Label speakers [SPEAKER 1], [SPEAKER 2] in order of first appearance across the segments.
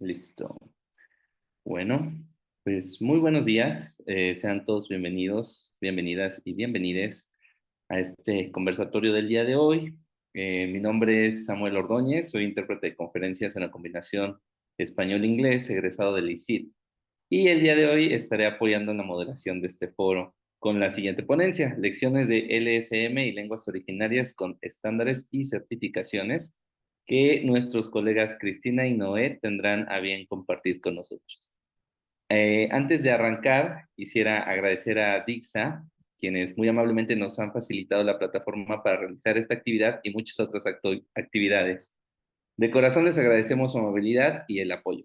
[SPEAKER 1] Listo. Bueno, pues muy buenos días. Sean todos bienvenidos, bienvenidas y bienvenides a este conversatorio del día de hoy. Mi nombre es Samuel Ordóñez, soy intérprete de conferencias en la combinación español-inglés, egresado del ICIT. Y el día de hoy estaré apoyando en la moderación de este foro con la siguiente ponencia: lecciones de LSM y lenguas originarias con estándares y certificaciones, que nuestros colegas Cristina y Noé tendrán a bien compartir con nosotros. Antes de arrancar, quisiera agradecer a Dixa, quienes muy amablemente nos han facilitado la plataforma para realizar esta actividad y muchas otras actividades. De corazón les agradecemos su amabilidad y el apoyo.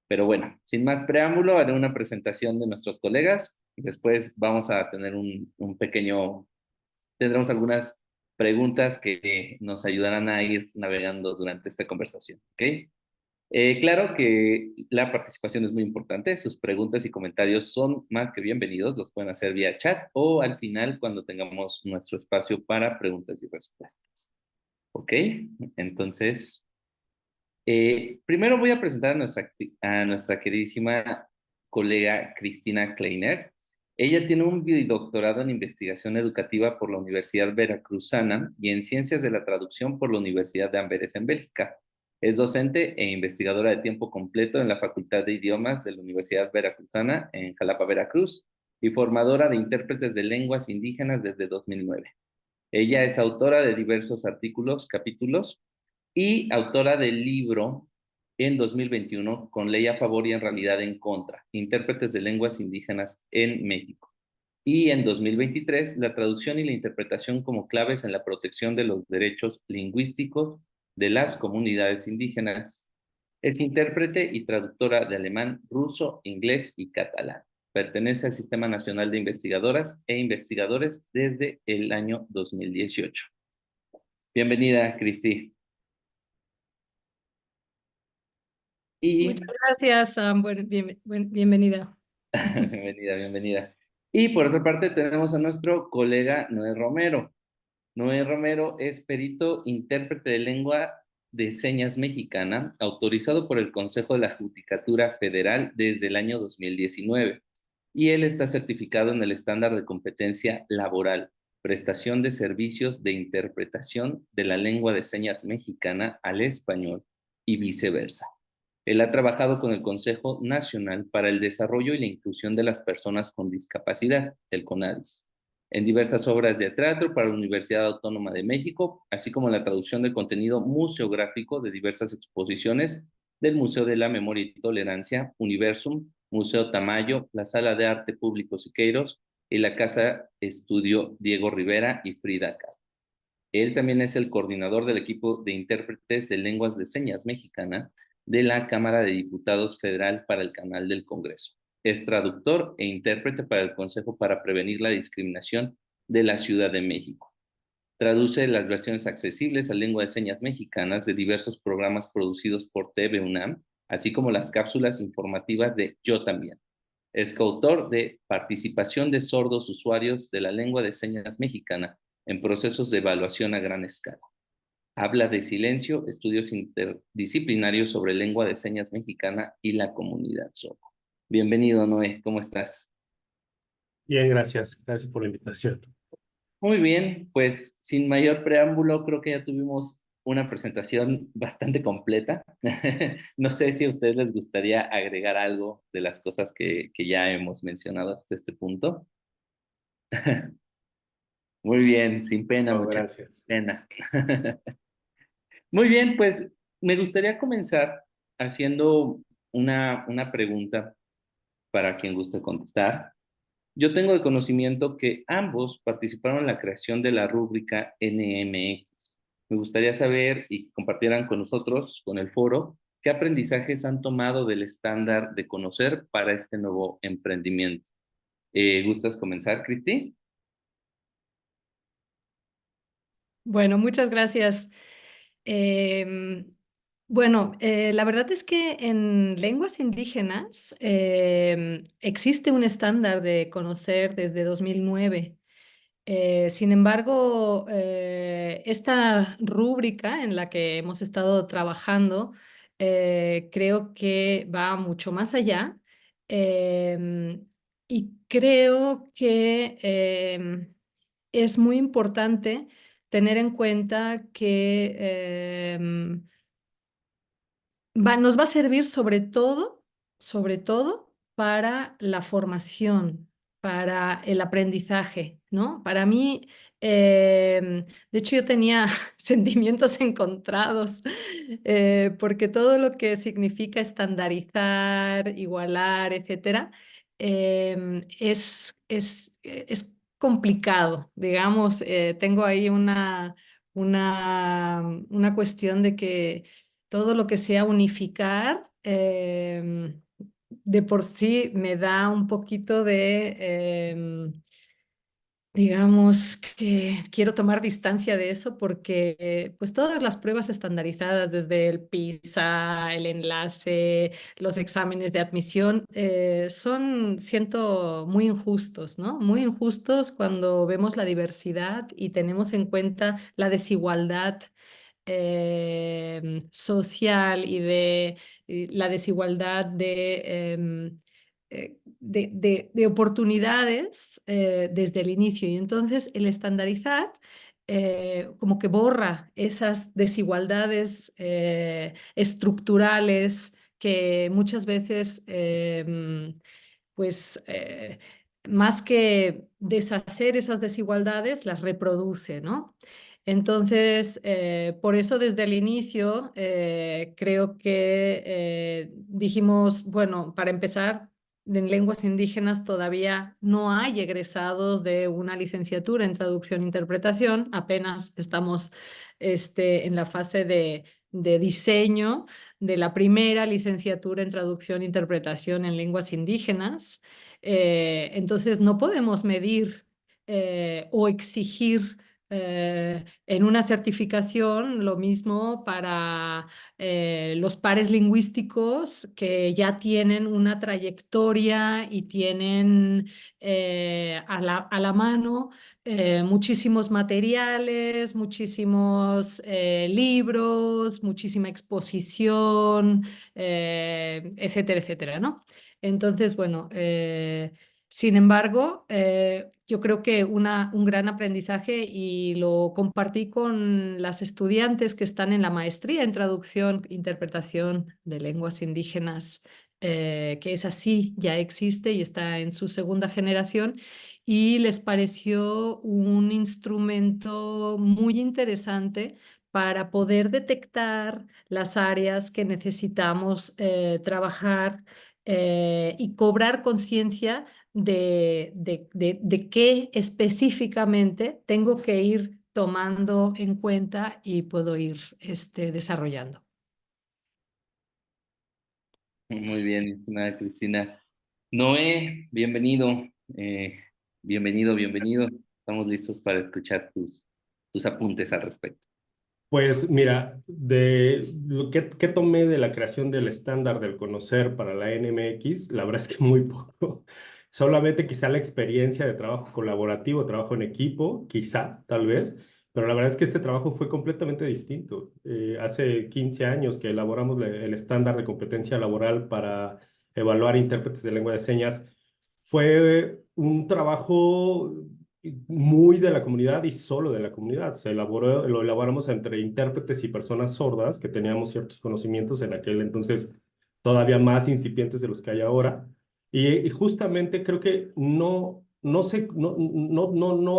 [SPEAKER 1] Pero bueno, sin más preámbulo, haré una presentación de nuestros colegas y después vamos a tener un pequeño, tendremos algunas preguntas que nos ayudarán a ir navegando durante esta conversación, ¿ok? Claro que la participación es muy importante. Sus preguntas y comentarios son más que bienvenidos. Los pueden hacer vía chat o al final cuando tengamos nuestro espacio para preguntas y respuestas. ¿Ok? Entonces, primero voy a presentar a nuestra queridísima colega Cristina Kleiner. Ella tiene un doctorado en investigación educativa por la Universidad Veracruzana y en ciencias de la traducción por la Universidad de Amberes en Bélgica. Es docente e investigadora de tiempo completo en la Facultad de Idiomas de la Universidad Veracruzana en Jalapa, Veracruz, y formadora de intérpretes de lenguas indígenas desde 2009. Ella es autora de diversos artículos, capítulos y autora del libro en 2021 con Ley a favor y en realidad en contra, intérpretes de lenguas indígenas en México. Y en 2023, la traducción y la interpretación como claves en la protección de los derechos lingüísticos de las comunidades indígenas. Es intérprete y traductora de alemán, ruso, inglés y catalán. Pertenece al Sistema Nacional de Investigadoras e Investigadores desde el año 2018. Bienvenida, Cristi.
[SPEAKER 2] Muchas
[SPEAKER 1] Y
[SPEAKER 2] gracias, Sam. Bienvenida.
[SPEAKER 1] bienvenida, bienvenida. Y por otra parte tenemos a nuestro colega Noé Romero. Noé Romero es perito intérprete de lengua de señas mexicana, autorizado por el Consejo de la Judicatura Federal desde el año 2019. Y él está certificado en el estándar de competencia laboral, prestación de servicios de interpretación de la lengua de señas mexicana al español y viceversa. Él ha trabajado con el Consejo Nacional para el Desarrollo y la Inclusión de las Personas con Discapacidad, el CONADIS, en diversas obras de teatro para la Universidad Autónoma de México, así como en la traducción de contenido museográfico de diversas exposiciones del Museo de la Memoria y Tolerancia, Universum, Museo Tamayo, la Sala de Arte Público Siqueiros y la Casa Estudio Diego Rivera y Frida Kahlo. Él también es el coordinador del equipo de intérpretes de lenguas de señas mexicana de la Cámara de Diputados Federal para el Canal del Congreso. Es traductor e intérprete para el Consejo para Prevenir la Discriminación de la Ciudad de México. Traduce las versiones accesibles a lengua de señas mexicanas de diversos programas producidos por TV UNAM, así como las cápsulas informativas de Yo también. Es coautor de Participación de sordos usuarios de la lengua de señas mexicana en procesos de evaluación a gran escala. Habla de silencio, estudios interdisciplinarios sobre lengua de señas mexicana y la comunidad sorda. Bienvenido, Noé, ¿cómo estás?
[SPEAKER 3] Bien, gracias. Gracias por la invitación.
[SPEAKER 1] Muy bien, pues sin mayor preámbulo, creo que ya tuvimos una presentación bastante completa. No sé si a ustedes les gustaría agregar algo de las cosas que ya hemos mencionado hasta este punto. Muy bien, sin pena,
[SPEAKER 3] No,
[SPEAKER 1] mucha
[SPEAKER 3] gracias.
[SPEAKER 1] pena. Muy bien, pues me gustaría comenzar haciendo una pregunta para quien guste contestar. Yo tengo de conocimiento que ambos participaron en la creación de la rúbrica NMX. Me gustaría saber y que compartieran con nosotros, con el foro, qué aprendizajes han tomado del estándar de conocer para este nuevo emprendimiento. ¿Gustas comenzar, Cristi?
[SPEAKER 2] Bueno, muchas gracias. La verdad es que en lenguas indígenas existe un estándar de conocer desde 2009. Sin embargo, esta rúbrica en la que hemos estado trabajando creo que va mucho más allá. em, y creo que es muy importante tener en cuenta que nos va a servir sobre todo para la formación, para el aprendizaje, ¿no? Para mí, de hecho, yo tenía sentimientos encontrados, porque todo lo que significa estandarizar, igualar, etcétera, es complicado, digamos. Tengo ahí una cuestión de que todo lo que sea unificar, de por sí me da un poquito de, digamos, que quiero tomar distancia de eso porque pues todas las pruebas estandarizadas, desde el PISA, el enlace, los exámenes de admisión, siento muy injustos, ¿no? Muy injustos cuando vemos la diversidad y tenemos en cuenta la desigualdad social y la desigualdad de oportunidades desde el inicio. Y entonces el estandarizar como que borra esas desigualdades estructurales que muchas veces pues más que deshacer esas desigualdades, las reproduce, ¿no? Entonces, por eso desde el inicio creo que dijimos, bueno, para empezar, en lenguas indígenas todavía no hay egresados de una licenciatura en traducción e interpretación, apenas estamos en la fase de diseño de la primera licenciatura en traducción e interpretación en lenguas indígenas. Entonces, no podemos medir o exigir en una certificación lo mismo para los pares lingüísticos que ya tienen una trayectoria y tienen a la mano muchísimos materiales, muchísimos libros, muchísima exposición, etcétera, etcétera, ¿no? Entonces, bueno, sin embargo, yo creo que un gran aprendizaje y lo compartí con las estudiantes que están en la maestría en traducción e interpretación de lenguas indígenas, que es así, ya existe y está en su segunda generación, y les pareció un instrumento muy interesante para poder detectar las áreas que necesitamos trabajar y cobrar conciencia de qué específicamente tengo que ir tomando en cuenta y puedo ir desarrollando.
[SPEAKER 1] Muy bien, estimada Cristina. Noé, bienvenido, eh, bienvenido. Estamos listos para escuchar tus apuntes al respecto.
[SPEAKER 3] Pues mira, de lo que tomé de la creación del estándar del conocer para la NMX, la verdad es que muy poco. Solamente quizá la experiencia de trabajo colaborativo, trabajo en equipo, quizá, tal vez, pero la verdad es que este trabajo fue completamente distinto. Hace 15 años que elaboramos el estándar de competencia laboral para evaluar intérpretes de lengua de señas. Fue un trabajo muy de la comunidad y solo de la comunidad. Lo elaboramos entre intérpretes y personas sordas que teníamos ciertos conocimientos en aquel entonces todavía más incipientes de los que hay ahora. Y justamente creo que no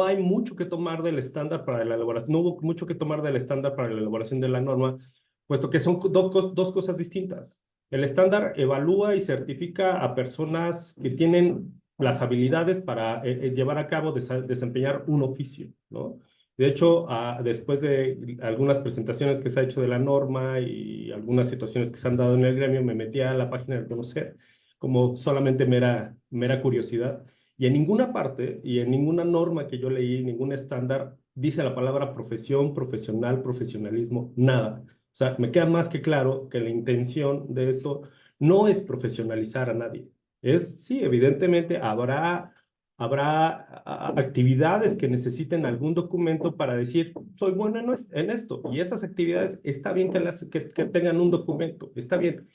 [SPEAKER 3] hay mucho que tomar del estándar para la elaboración, no hubo mucho que tomar del estándar para la elaboración de la norma, puesto que son dos cosas distintas. El estándar evalúa y certifica a personas que tienen las habilidades para llevar a cabo, desempeñar un oficio, ¿no? De hecho, después de algunas presentaciones que se ha hecho de la norma y algunas situaciones que se han dado en el gremio, me metí a la página de conocer como solamente mera curiosidad. Y en ninguna parte y en ninguna norma que yo leí, ningún estándar, dice la palabra profesión, profesional, profesionalismo, nada. O sea, me queda más que claro que la intención de esto no es profesionalizar a nadie. Sí, evidentemente habrá Habrá actividades que necesiten algún documento para decir, soy bueno en esto. Y esas actividades está bien que tengan un documento, está bien.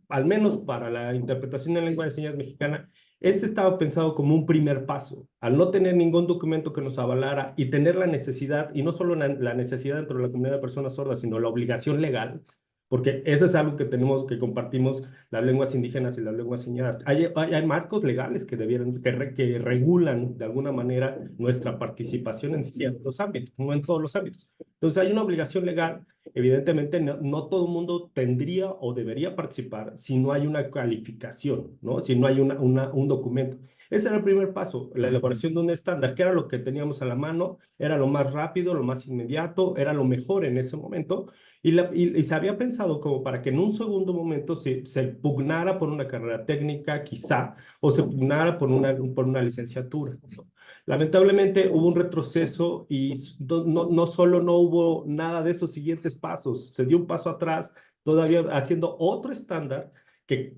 [SPEAKER 3] Al menos para la interpretación en lengua de señas mexicana, este estaba pensado como un primer paso. Al no tener ningún documento que nos avalara y tener la necesidad, y no solo la necesidad dentro de la comunidad de personas sordas, sino la obligación legal, porque eso es algo que tenemos, que compartimos las lenguas indígenas y las lenguas señadas. Hay marcos legales que que regulan de alguna manera nuestra participación en ciertos ámbitos, no en todos los ámbitos. Entonces hay una obligación legal. Evidentemente no todo el mundo tendría o debería participar si no hay una calificación, ¿no? Si no hay un documento. Ese era el primer paso, la elaboración de un estándar, que era lo que teníamos a la mano, era lo más rápido, lo más inmediato, era lo mejor en ese momento, y se había pensado como para que en un segundo momento se pugnara por una carrera técnica, quizá, o se pugnara por una licenciatura, ¿no? Lamentablemente hubo un retroceso y no solo no hubo nada de esos siguientes pasos, se dio un paso atrás, todavía haciendo otro estándar que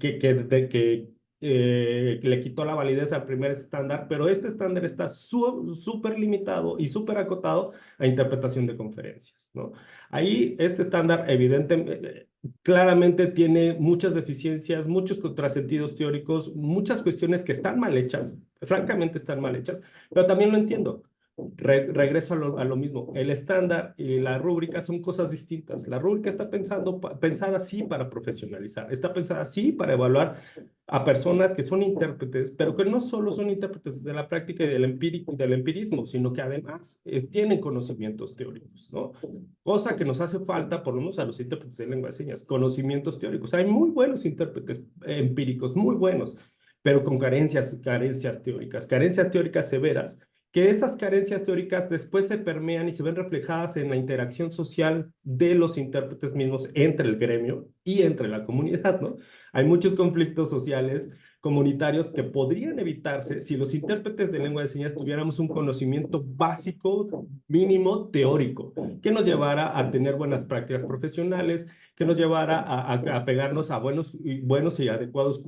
[SPEAKER 3] le quitó la validez al primer estándar, pero este estándar está súper limitado y súper acotado a interpretación de conferencias, ¿no? Ahí este estándar evidentemente, claramente tiene muchas deficiencias, muchos contrasentidos teóricos, muchas cuestiones que están mal hechas, francamente están mal hechas, pero también lo entiendo. Regreso a lo mismo. El estándar y la rúbrica son cosas distintas. La rúbrica está pensada sí para profesionalizar, está pensada sí para evaluar a personas que son intérpretes, pero que no solo son intérpretes de la práctica y del empirismo, sino que además tienen conocimientos teóricos, ¿no? Cosa que nos hace falta, por lo menos a los intérpretes de lengua de señas, conocimientos teóricos. Hay muy buenos intérpretes empíricos, muy buenos, pero con carencias teóricas severas, que esas carencias teóricas después se permean y se ven reflejadas en la interacción social de los intérpretes mismos entre el gremio y entre la comunidad, ¿no? Hay muchos conflictos sociales comunitarios que podrían evitarse si los intérpretes de lengua de señas tuviéramos un conocimiento básico, mínimo, teórico, que nos llevara a tener buenas prácticas profesionales, que nos llevara a pegarnos a buenos y adecuados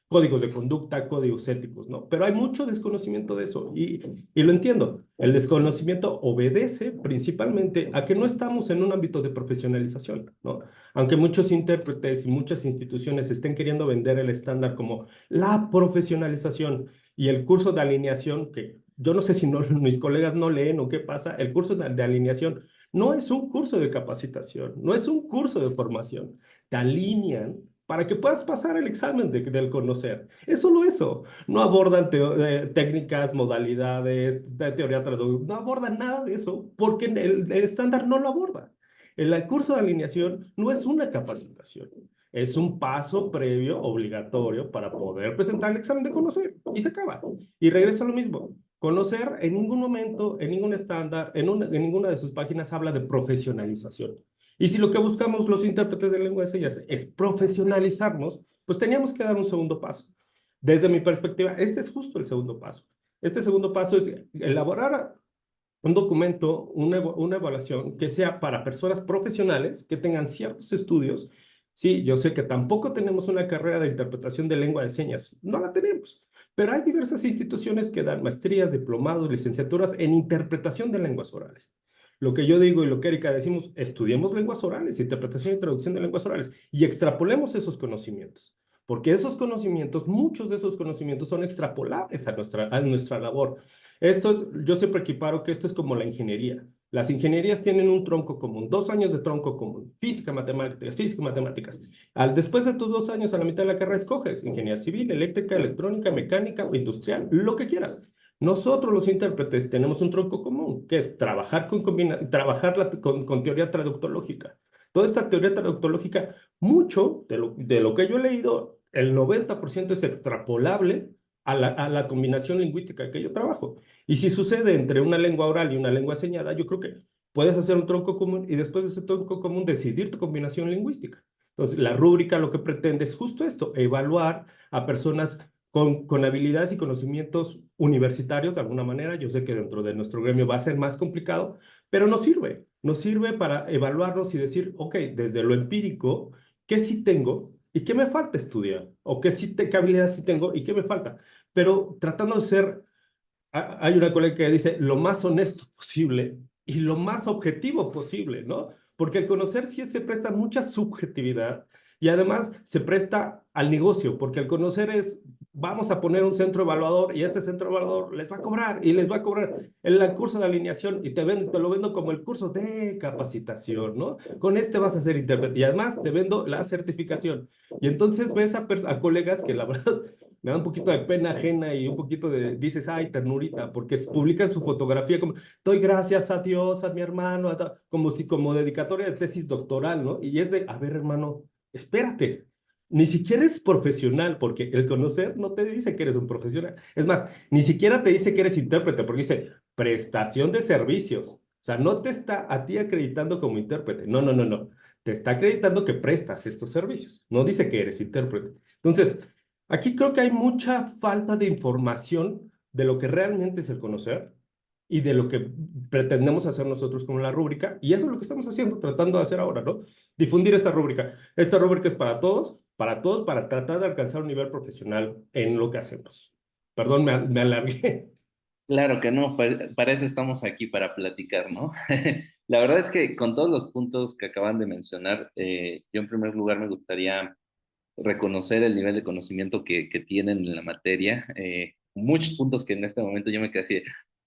[SPEAKER 3] códigos de conducta, códigos éticos, ¿no? Pero hay mucho desconocimiento de eso y lo entiendo. El desconocimiento obedece principalmente a que no estamos en un ámbito de profesionalización, ¿no? Aunque muchos intérpretes y muchas instituciones estén queriendo vender el estándar como la profesionalización y el curso de alineación, que yo no sé si mis colegas no leen o qué pasa, el curso de alineación no es un curso de capacitación, no es un curso de formación. Te alinean para que puedas pasar el examen del conocer. Es solo eso. No abordan técnicas, modalidades, teoría traductiva, no abordan nada de eso porque el estándar no lo aborda. El curso de alineación no es una capacitación, es un paso previo obligatorio para poder presentar el examen de conocer y se acaba. Y regresa a lo mismo. Conocer en ningún momento, en ningún estándar, en ninguna de sus páginas habla de profesionalización. Y si lo que buscamos los intérpretes de lengua de señas es profesionalizarnos, pues teníamos que dar un segundo paso. Desde mi perspectiva, este es justo el segundo paso. Este segundo paso es elaborar un documento, una evaluación que sea para personas profesionales que tengan ciertos estudios. Sí, yo sé que tampoco tenemos una carrera de interpretación de lengua de señas, no la tenemos, pero hay diversas instituciones que dan maestrías, diplomados, licenciaturas en interpretación de lenguas orales. Lo que yo digo y lo que Erika decimos, estudiemos lenguas orales, interpretación y traducción de lenguas orales, y extrapolemos esos conocimientos, porque esos conocimientos, muchos de esos conocimientos son extrapolables a nuestra labor. Yo siempre equiparo que esto es como la ingeniería. Las ingenierías tienen un tronco común, 2 años de tronco común, física, matemáticas. Después de tus 2 años, a la mitad de la carrera, escoges ingeniería civil, eléctrica, electrónica, mecánica o industrial, lo que quieras. Nosotros los intérpretes tenemos un tronco común, que es trabajar con teoría traductológica. Toda esta teoría traductológica, mucho de lo que yo he leído, el 90% es extrapolable a la combinación lingüística que yo trabajo. Y si sucede entre una lengua oral y una lengua señada, yo creo que puedes hacer un tronco común y después de ese tronco común decidir tu combinación lingüística. Entonces, la rúbrica lo que pretende es justo esto, evaluar a personas con habilidades y conocimientos universitarios de alguna manera. Yo sé que dentro de nuestro gremio va a ser más complicado, pero nos sirve para evaluarnos y decir, ok, desde lo empírico, ¿qué sí tengo y qué me falta estudiar? ¿O qué habilidades sí tengo y qué me falta? pero tratando de ser, hay una colega que dice lo más honesto posible y lo más objetivo posible, ¿no? Porque el conocer sí se presta mucha subjetividad y además se presta al negocio, porque el conocer es, vamos a poner un centro evaluador y este centro evaluador les va a cobrar y les va a cobrar el curso de alineación y te lo vendo como el curso de capacitación, ¿no? Con este vas a ser intérprete y además te vendo la certificación. Y entonces ves a colegas que la verdad me da un poquito de pena ajena y un poquito de, dices, ay, ternurita, porque publican su fotografía como, doy gracias a Dios, a mi hermano, como si como dedicatoria de tesis doctoral, ¿no? Y es de, a ver, hermano, espérate, ni siquiera es profesional, porque el conocer no te dice que eres un profesional. Es más, ni siquiera te dice que eres intérprete, porque dice prestación de servicios. O sea, no te está a ti acreditando como intérprete. No, no, no, no. Te está acreditando que prestas estos servicios. No dice que eres intérprete. Entonces, aquí creo que hay mucha falta de información de lo que realmente es el conocer y de lo que pretendemos hacer nosotros con la rúbrica. Y eso es lo que estamos haciendo, tratando de hacer ahora, ¿no? Difundir esta rúbrica. Esta rúbrica es para todos, para tratar de alcanzar un nivel profesional en lo que hacemos. Perdón, me alargué.
[SPEAKER 1] Claro que no, para eso estamos aquí, para platicar, ¿no? La verdad es que con todos los puntos que acaban de mencionar, yo en primer lugar me gustaría reconocer el nivel de conocimiento que tienen en la materia. Muchos puntos que en este momento yo me quedé así,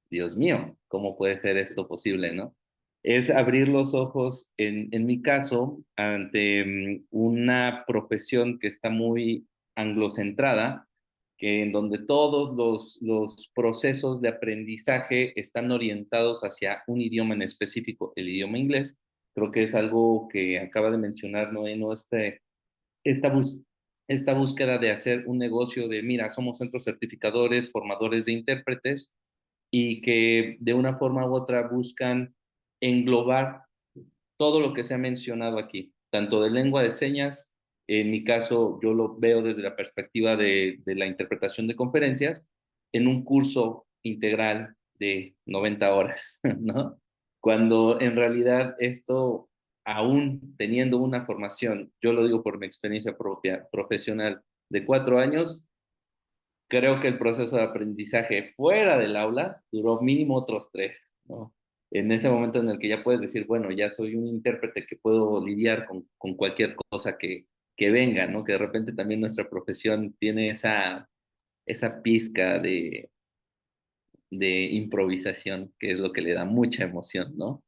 [SPEAKER 1] Dios mío, ¿cómo puede ser esto posible, no? Es abrir los ojos, en mi caso, ante una profesión que está muy anglocentrada, que en donde todos los procesos de aprendizaje están orientados hacia un idioma en específico, el idioma inglés. Creo que es algo que acaba de mencionar Noé, ¿no? esta, bus esta búsqueda de hacer un negocio de, mira, somos centros certificadores, formadores de intérpretes, y que de una forma u otra buscan englobar todo lo que se ha mencionado aquí, tanto de lengua de señas, en mi caso yo lo veo desde la perspectiva de la interpretación de conferencias, en un curso integral de 90 horas, ¿no? Cuando en realidad esto, aún teniendo una formación, yo lo digo por mi experiencia propia, profesional de 4 años, creo que el proceso de aprendizaje fuera del aula duró mínimo otros 3, ¿no? En ese momento en el que ya puedes decir, bueno, ya soy un intérprete que puedo lidiar con cualquier cosa que venga, ¿no? Que de repente también nuestra profesión tiene esa pizca de improvisación, que es lo que le da mucha emoción, ¿no?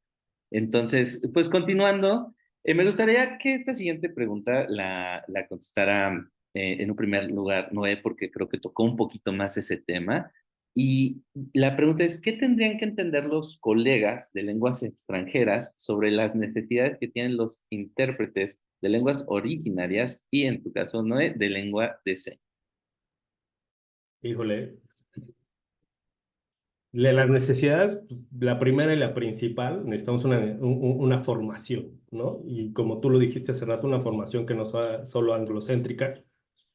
[SPEAKER 1] Entonces, pues continuando, me gustaría que esta siguiente pregunta la contestara en un primer lugar Noé, porque creo que tocó un poquito más ese tema. Y la pregunta es, ¿qué tendrían que entender los colegas de lenguas extranjeras sobre las necesidades que tienen los intérpretes de lenguas originarias y, en tu caso, Noé, de lengua de señas?
[SPEAKER 3] Híjole, las necesidades, pues, la primera y la principal, necesitamos una formación, ¿no? Y como tú lo dijiste hace rato, una formación que no sea solo anglocéntrica,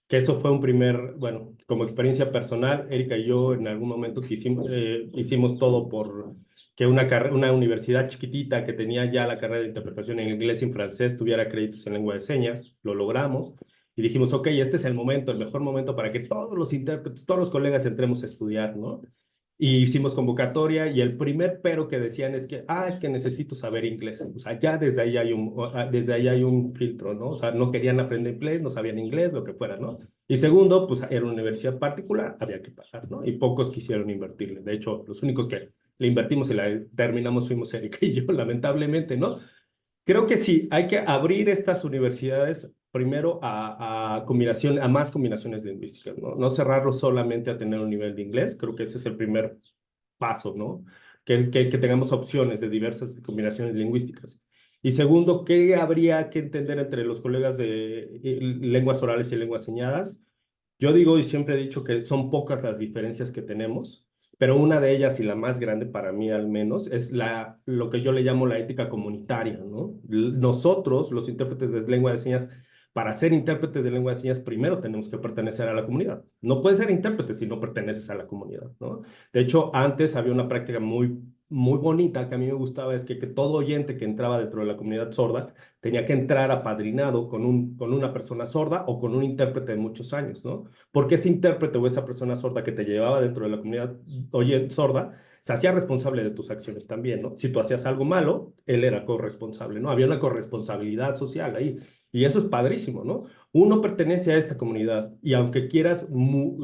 [SPEAKER 3] que eso fue un primer, bueno, como experiencia personal, Erika y yo en algún momento hicimos todo por que una universidad chiquitita que tenía ya la carrera de interpretación en inglés y en francés tuviera créditos en lengua de señas, lo logramos. Y dijimos, ok, este es el momento, el mejor momento para que todos los intérpretes, todos los colegas entremos a estudiar, ¿no? Y hicimos convocatoria y el primer pero que decían es que, es que necesito saber inglés. O sea, ya desde ahí hay un filtro, ¿no? O sea, no querían aprender inglés, no sabían inglés, lo que fuera, ¿no? Y segundo, pues era una universidad particular, había que pagar, ¿no? Y pocos quisieron invertirle. De hecho, los únicos que le invertimos y la terminamos fuimos Erika y yo, lamentablemente, ¿no? Creo que sí, hay que abrir estas universidades primero a más combinaciones lingüísticas, ¿no? No cerrarlo solamente a tener un nivel de inglés, creo que ese es el primer paso, ¿no? Que tengamos opciones de diversas combinaciones lingüísticas. Y segundo, ¿qué habría que entender entre los colegas de lenguas orales y lenguas señadas? Yo digo y siempre he dicho que son pocas las diferencias que tenemos, pero una de ellas y la más grande para mí al menos es lo que yo le llamo la ética comunitaria, ¿no? Nosotros, los intérpretes de lengua de señas, para ser intérpretes de lengua de señas, primero tenemos que pertenecer a la comunidad. No puedes ser intérprete si no perteneces a la comunidad, ¿no? De hecho, antes había una práctica muy bonita que a mí me gustaba, es que todo oyente que entraba dentro de la comunidad sorda tenía que entrar apadrinado con una persona sorda o con un intérprete de muchos años, ¿no? Porque ese intérprete o esa persona sorda que te llevaba dentro de la comunidad sorda se hacía responsable de tus acciones también, ¿no? Si tú hacías algo malo, él era corresponsable, ¿no? Había una corresponsabilidad social ahí. Y eso es padrísimo, ¿no? Uno pertenece a esta comunidad y aunque quieras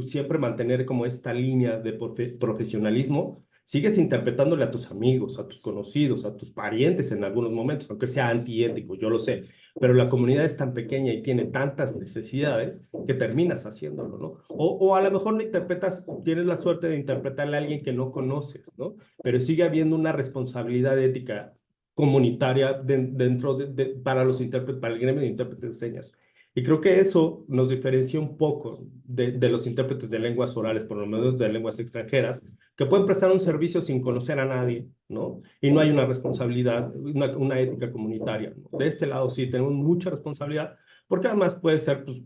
[SPEAKER 3] siempre mantener como esta línea de profesionalismo, sigues interpretándole a tus amigos, a tus conocidos, a tus parientes en algunos momentos, aunque sea antiético, yo lo sé, pero la comunidad es tan pequeña y tiene tantas necesidades que terminas haciéndolo, ¿no? O a lo mejor no interpretas, tienes la suerte de interpretarle a alguien que no conoces, ¿no? Pero sigue habiendo una responsabilidad ética comunitaria dentro para los intérpretes, para el gremio de intérpretes de señas. Y creo que eso nos diferencia un poco de los intérpretes de lenguas orales, por lo menos de lenguas extranjeras, que pueden prestar un servicio sin conocer a nadie, ¿no? Y no hay una responsabilidad, una ética comunitaria, ¿no? De este lado sí tenemos mucha responsabilidad, porque además puede ser, pues,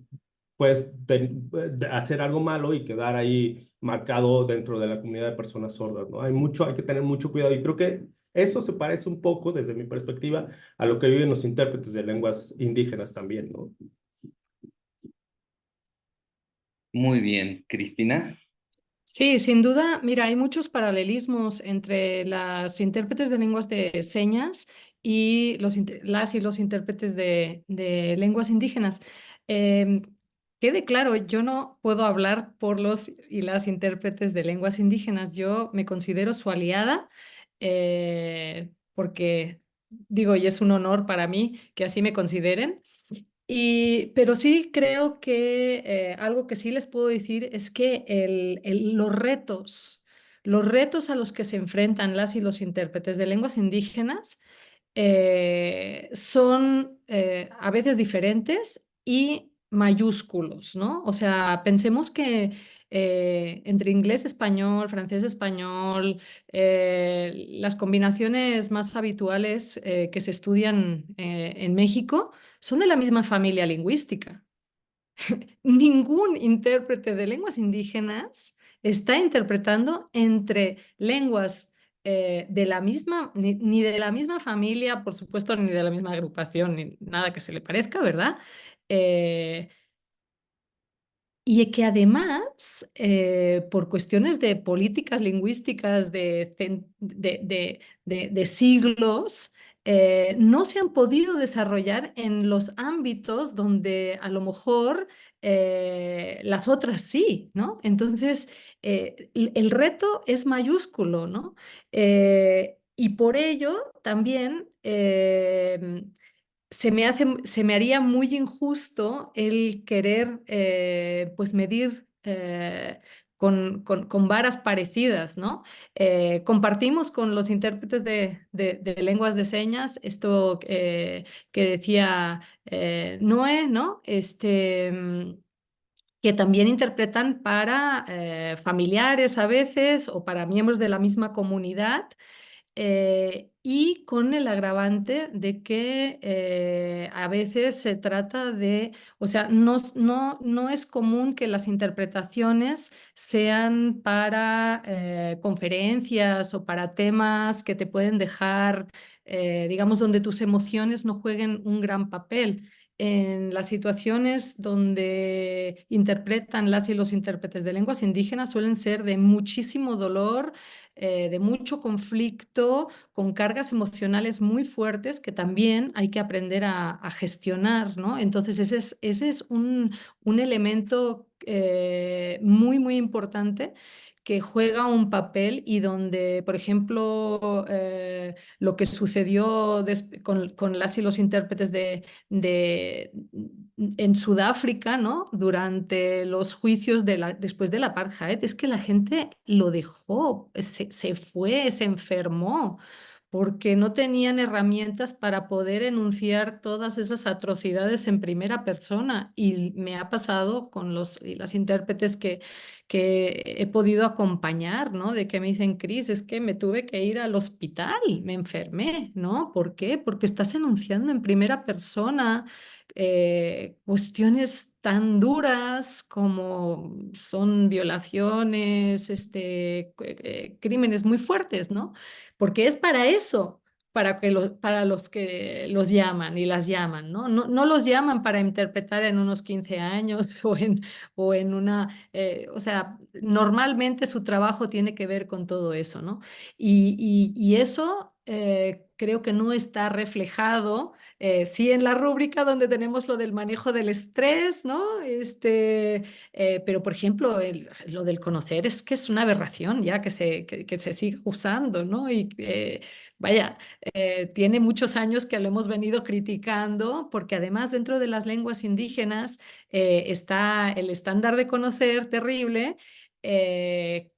[SPEAKER 3] puedes hacer algo malo y quedar ahí marcado dentro de la comunidad de personas sordas, ¿no? Hay que tener mucho cuidado y creo que eso se parece un poco, desde mi perspectiva, a lo que viven los intérpretes de lenguas indígenas también, ¿no?
[SPEAKER 1] Muy bien, Cristina.
[SPEAKER 2] Sí, sin duda, mira, hay muchos paralelismos entre las intérpretes de lenguas de señas y las y los intérpretes de lenguas indígenas. Em, Quede claro, yo no puedo hablar por los y las intérpretes de lenguas indígenas. Yo me considero su aliada porque digo, y es un honor para mí que así me consideren. Pero sí creo que algo que sí les puedo decir es que los retos a los que se enfrentan las y los intérpretes de lenguas indígenas son a veces diferentes y mayúsculos, ¿no? O sea, pensemos que entre inglés, español, francés, español, las combinaciones más habituales que se estudian en México son de la misma familia lingüística. Ningún intérprete de lenguas indígenas está interpretando entre lenguas de la misma, ni de la misma familia, por supuesto, ni de la misma agrupación, ni nada que se le parezca, ¿verdad? Eh, y que además, por cuestiones de políticas lingüísticas de siglos, no se han podido desarrollar en los ámbitos donde a lo mejor las otras sí, ¿no? Entonces, el reto es mayúsculo, ¿no? Y por ello también se me haría muy injusto el querer pues medir con varas parecidas, ¿no? Compartimos con los intérpretes de lenguas de señas esto que decía Noé, ¿no? Que también interpretan para familiares a veces o para miembros de la misma comunidad y con el agravante de que a veces se trata de, o sea, no es común que las interpretaciones sean para conferencias o para temas que te pueden dejar, digamos, donde tus emociones no jueguen un gran papel. En las situaciones donde interpretan las y los intérpretes de lenguas indígenas suelen ser de muchísimo dolor, de mucho conflicto, con cargas emocionales muy fuertes que también hay que aprender a gestionar, ¿no? Entonces, ese es un elemento muy, muy importante que juega un papel y donde, por ejemplo, lo que sucedió con las y los intérpretes en Sudáfrica, ¿no? Durante los juicios después del apartheid, es que la gente lo dejó, se fue, se enfermó, porque no tenían herramientas para poder enunciar todas esas atrocidades en primera persona. Y me ha pasado con los y las intérpretes que he podido acompañar, ¿no? De que me dicen, Cris, es que me tuve que ir al hospital, me enfermé, ¿no? ¿Por qué? Porque estás enunciando en primera persona cuestiones tan duras como son violaciones, crímenes muy fuertes, ¿no? Porque es para eso, para los que los llaman y las llaman, ¿no? No, no los llaman para interpretar en unos 15 años o en una, o sea, normalmente su trabajo tiene que ver con todo eso, ¿no? Y eso creo que no está reflejado, sí en la rúbrica donde tenemos lo del manejo del estrés, ¿no? Pero por ejemplo, lo del conocer es que es una aberración ya que se siga usando, ¿no? Y vaya, tiene muchos años que lo hemos venido criticando porque además dentro de las lenguas indígenas está el estándar de conocer terrible. eh,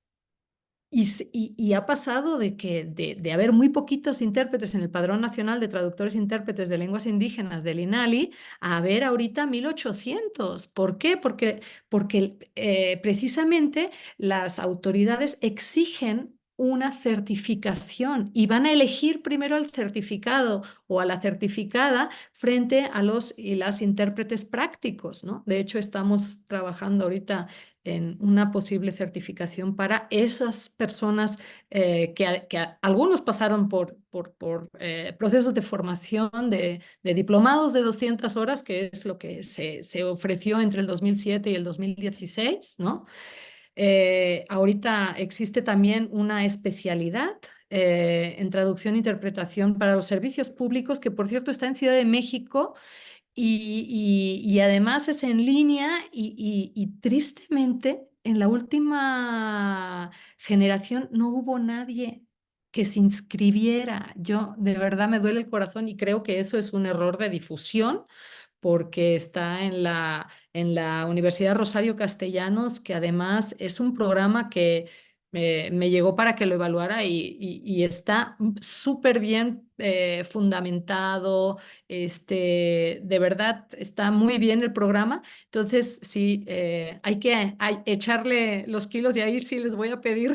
[SPEAKER 2] y ha pasado de haber muy poquitos intérpretes en el Padrón Nacional de Traductores e Intérpretes de Lenguas Indígenas del INALI a haber ahorita 1.800. ¿Por qué? Porque precisamente las autoridades exigen una certificación y van a elegir primero al certificado o a la certificada frente a los y las intérpretes prácticos, ¿no? De hecho, estamos trabajando ahorita en una posible certificación para esas personas algunos pasaron por procesos de formación de diplomados de 200 horas, que es lo que se ofreció entre el 2007 y el 2016, ¿no? Ahorita existe también una especialidad en traducción e interpretación para los servicios públicos, que por cierto está en Ciudad de México y además es en línea y tristemente en la última generación no hubo nadie que se inscribiera. Yo de verdad me duele el corazón y creo que eso es un error de difusión porque está en la Universidad Rosario Castellanos, que además es un programa que me llegó para que lo evaluara y está súper bien fundamentado, de verdad está muy bien el programa. Entonces, sí, hay echarle los kilos y ahí sí les voy a pedir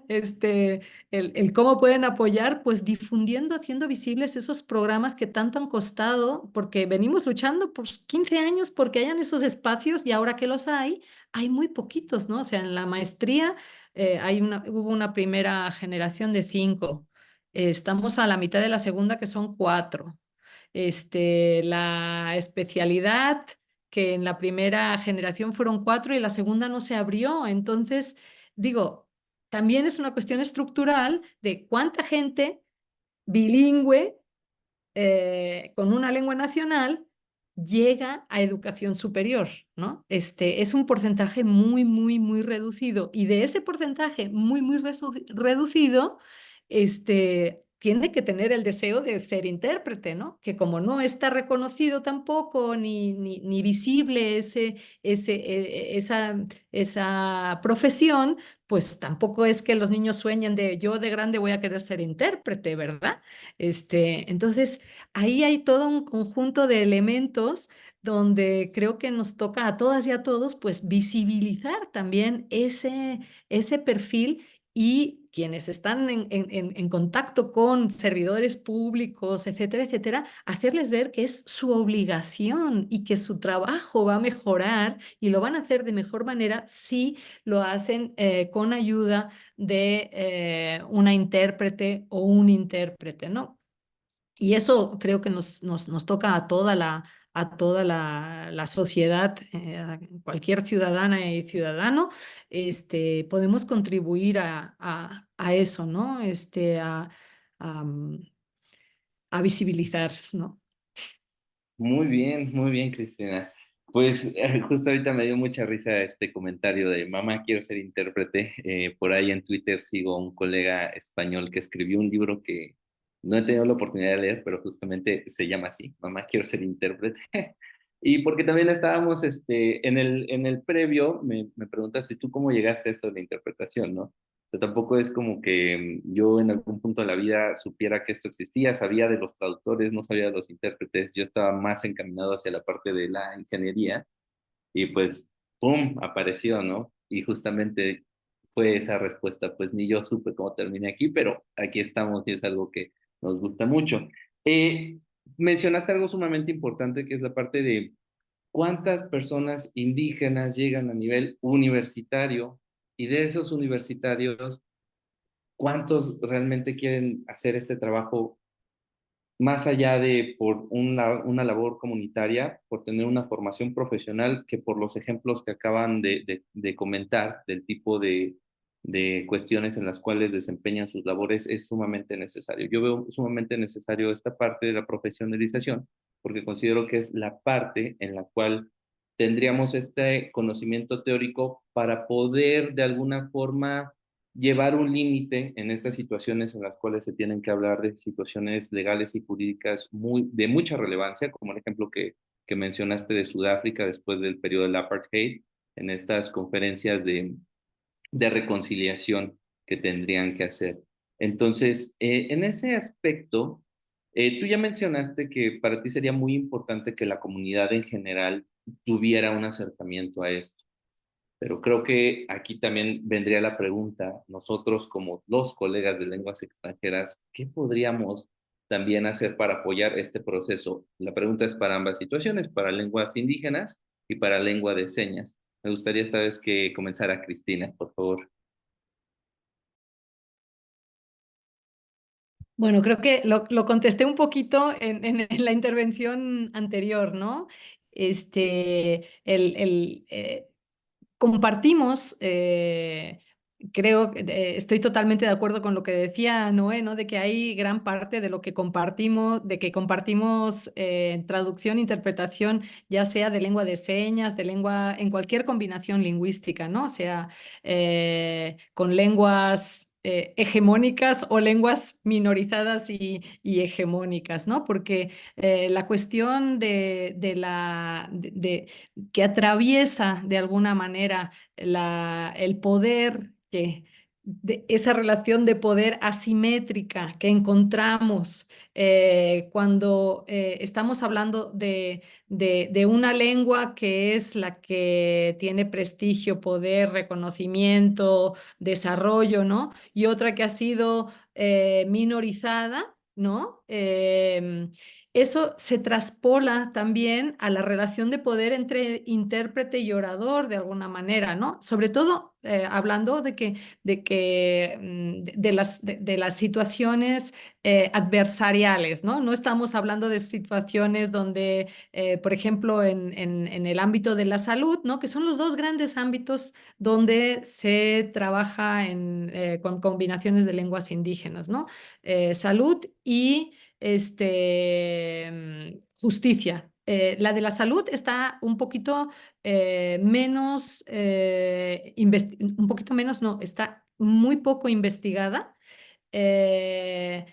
[SPEAKER 2] este, el cómo pueden apoyar, pues difundiendo, haciendo visibles esos programas que tanto han costado, porque venimos luchando por 15 años porque hayan esos espacios y ahora que los hay muy poquitos, ¿no? O sea, en la maestría hubo una primera generación de 5. Estamos a la mitad de la segunda, que son 4. La especialidad, que en la primera generación fueron 4 y la segunda no se abrió. Entonces, digo, también es una cuestión estructural de cuánta gente bilingüe con una lengua nacional llega a educación superior, ¿no? Es un porcentaje muy, muy, muy reducido y de ese porcentaje muy, muy reducido, tiene que tener el deseo de ser intérprete, ¿no? Que como no está reconocido tampoco ni visible esa profesión, pues tampoco es que los niños sueñen de yo de grande voy a querer ser intérprete, ¿verdad? Entonces, ahí hay todo un conjunto de elementos donde creo que nos toca a todas y a todos, pues, visibilizar también ese perfil y quienes están en contacto con servidores públicos, etcétera, etcétera, hacerles ver que es su obligación y que su trabajo va a mejorar y lo van a hacer de mejor manera si lo hacen con ayuda de una intérprete o un intérprete, ¿no? Y eso creo que nos toca a toda la sociedad, a cualquier ciudadana y ciudadano, podemos contribuir a eso, ¿no? A, mm, a visibilizar, ¿no?
[SPEAKER 1] Muy bien, Cristina. Pues justo ahorita me dio mucha risa este comentario de mamá, quiero ser intérprete. Por ahí en Twitter sigo a un colega español que escribió un libro que no he tenido la oportunidad de leer, pero justamente se llama así, mamá, quiero ser intérprete. Y porque también estábamos en el previo, me preguntas si tú cómo llegaste a esto de la interpretación, ¿no? Pero tampoco es como que yo en algún punto de la vida supiera que esto existía, sabía de los traductores, no sabía de los intérpretes, yo estaba más encaminado hacia la parte de la ingeniería y pues, ¡pum!, apareció, ¿no? Y justamente fue esa respuesta, pues ni yo supe cómo terminé aquí, pero aquí estamos y es algo que nos gusta mucho. Eh, Mencionaste algo sumamente importante que es la parte de cuántas personas indígenas llegan a nivel universitario y de esos universitarios, cuántos realmente quieren hacer este trabajo más allá de por una labor comunitaria, por tener una formación profesional, que por los ejemplos que acaban de comentar, del tipo de cuestiones en las cuales desempeñan sus labores, es sumamente necesario. Yo veo sumamente necesario esta parte de la profesionalización, porque considero que es la parte en la cual tendríamos este conocimiento teórico para poder de alguna forma llevar un límite en estas situaciones en las cuales se tienen que hablar de situaciones legales y jurídicas de mucha relevancia, como el ejemplo que mencionaste de Sudáfrica después del periodo del apartheid, en estas conferencias de reconciliación que tendrían que hacer. Entonces, en ese aspecto, tú ya mencionaste que para ti sería muy importante que la comunidad en general tuviera un acercamiento a esto. Pero creo que aquí también vendría la pregunta, nosotros como los colegas de lenguas extranjeras, ¿qué podríamos también hacer para apoyar este proceso? La pregunta es para ambas situaciones, para lenguas indígenas y para lengua de señas. Me gustaría esta vez que comenzara Cristina, por favor.
[SPEAKER 2] Bueno, creo que lo contesté un poquito en la intervención anterior, ¿no? Compartimos, creo, estoy totalmente de acuerdo con lo que decía Noé, ¿no? De que hay gran parte de lo que compartimos, de que compartimos traducción, interpretación, ya sea de lengua de señas, de lengua, en cualquier combinación lingüística, ¿no? O sea, con lenguas hegemónicas o lenguas minorizadas y hegemónicas, ¿no? Porque la cuestión que atraviesa de alguna manera el poder, esa relación de poder asimétrica que encontramos cuando estamos hablando de una lengua que es la que tiene prestigio, poder, reconocimiento, desarrollo, ¿no? Y otra que ha sido minorizada, ¿no? Eso se traspola también a la relación de poder entre intérprete y orador de alguna manera, ¿no? Sobre todo hablando de las situaciones adversariales, ¿no? No estamos hablando de situaciones donde, por ejemplo, en el ámbito de la salud, ¿no? Que son los dos grandes ámbitos donde se trabaja con combinaciones de lenguas indígenas, ¿no? Salud y justicia. La de la salud está un poquito menos, un poquito menos, no, está muy poco investigada. Eh,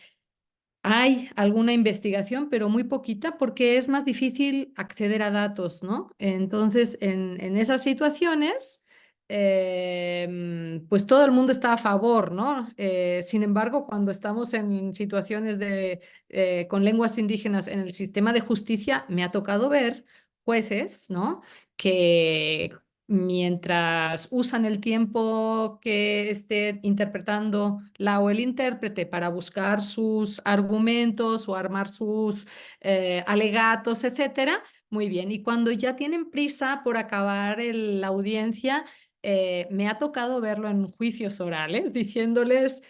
[SPEAKER 2] Hay alguna investigación, pero muy poquita porque es más difícil acceder a datos, ¿no? Entonces, en esas situaciones, pues todo el mundo está a favor, ¿no? Sin embargo, cuando estamos en situaciones con lenguas indígenas en el sistema de justicia, me ha tocado ver jueces, ¿no? Que mientras usan el tiempo que esté interpretando la o el intérprete para buscar sus argumentos o armar sus alegatos, etcétera, muy bien. Y cuando ya tienen prisa por acabar la audiencia, me ha tocado verlo en juicios orales, diciéndoles,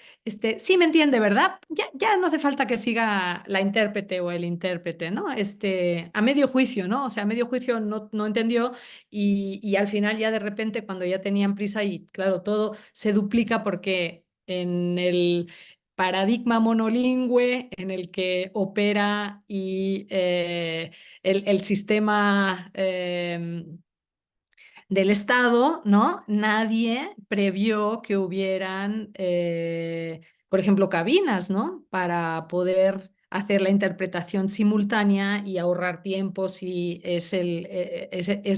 [SPEAKER 2] sí me entiende, ¿verdad? Ya no hace falta que siga la intérprete o el intérprete, ¿no? A medio juicio, ¿no? O sea, a medio juicio no entendió y al final ya de repente cuando ya tenían prisa y claro, todo se duplica porque en el paradigma monolingüe en el que opera el sistema del Estado, ¿no? Nadie previó que hubieran, por ejemplo, cabinas, ¿no? Para poder hacer la interpretación simultánea y ahorrar tiempo si es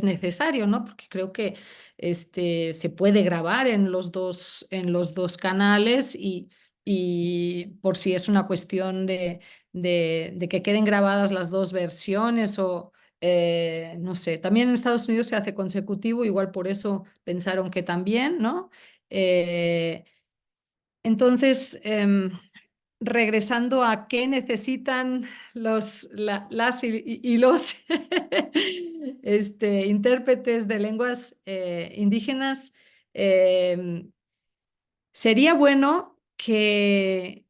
[SPEAKER 2] necesario, ¿no? Porque creo que se puede grabar en los dos canales y por si es una cuestión de que queden grabadas las dos versiones o no sé. También en Estados Unidos se hace consecutivo, igual por eso pensaron que también, ¿no? Eh, entonces, regresando a qué necesitan las y los intérpretes de lenguas indígenas, sería bueno que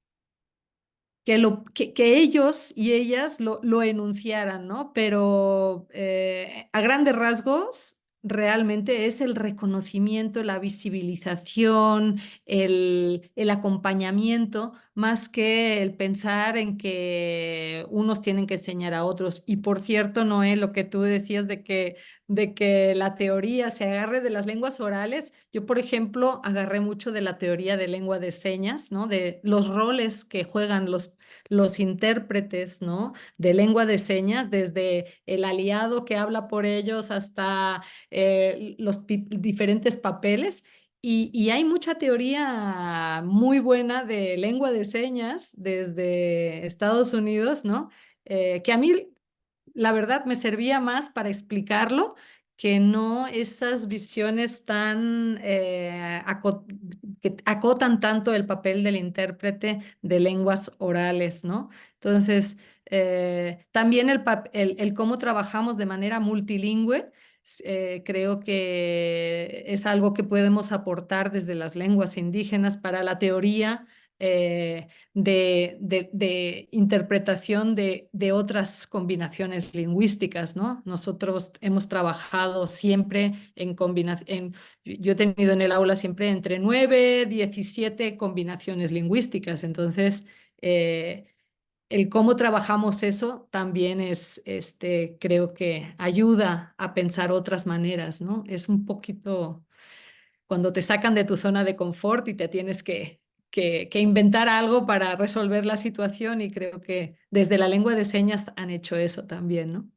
[SPEAKER 2] ellos y ellas lo enunciaran, ¿no? Pero a grandes rasgos, realmente es el reconocimiento, la visibilización, el acompañamiento, más que el pensar en que unos tienen que enseñar a otros. Y por cierto, Noé, lo que tú decías de que la teoría se agarre de las lenguas orales, yo, por ejemplo, agarré mucho de la teoría de lengua de señas, ¿no? De los roles que juegan los intérpretes, ¿no? De lengua de señas, desde el aliado que habla por ellos hasta los diferentes papeles. Y hay mucha teoría muy buena de lengua de señas desde Estados Unidos, ¿no? Que a mí, la verdad, me servía más para explicarlo que no esas visiones tan que acotan tanto el papel del intérprete de lenguas orales, ¿no? Entonces, también el cómo trabajamos de manera multilingüe, creo que es algo que podemos aportar desde las lenguas indígenas para la teoría de interpretación de otras combinaciones lingüísticas, ¿no? Nosotros hemos trabajado siempre en combinación, yo he tenido en el aula siempre entre 9, 17 combinaciones lingüísticas, entonces el cómo trabajamos eso también creo que ayuda a pensar otras maneras, ¿no? Es un poquito cuando te sacan de tu zona de confort y te tienes que inventar algo para resolver la situación y creo que desde la lengua de señas han hecho eso también, ¿no?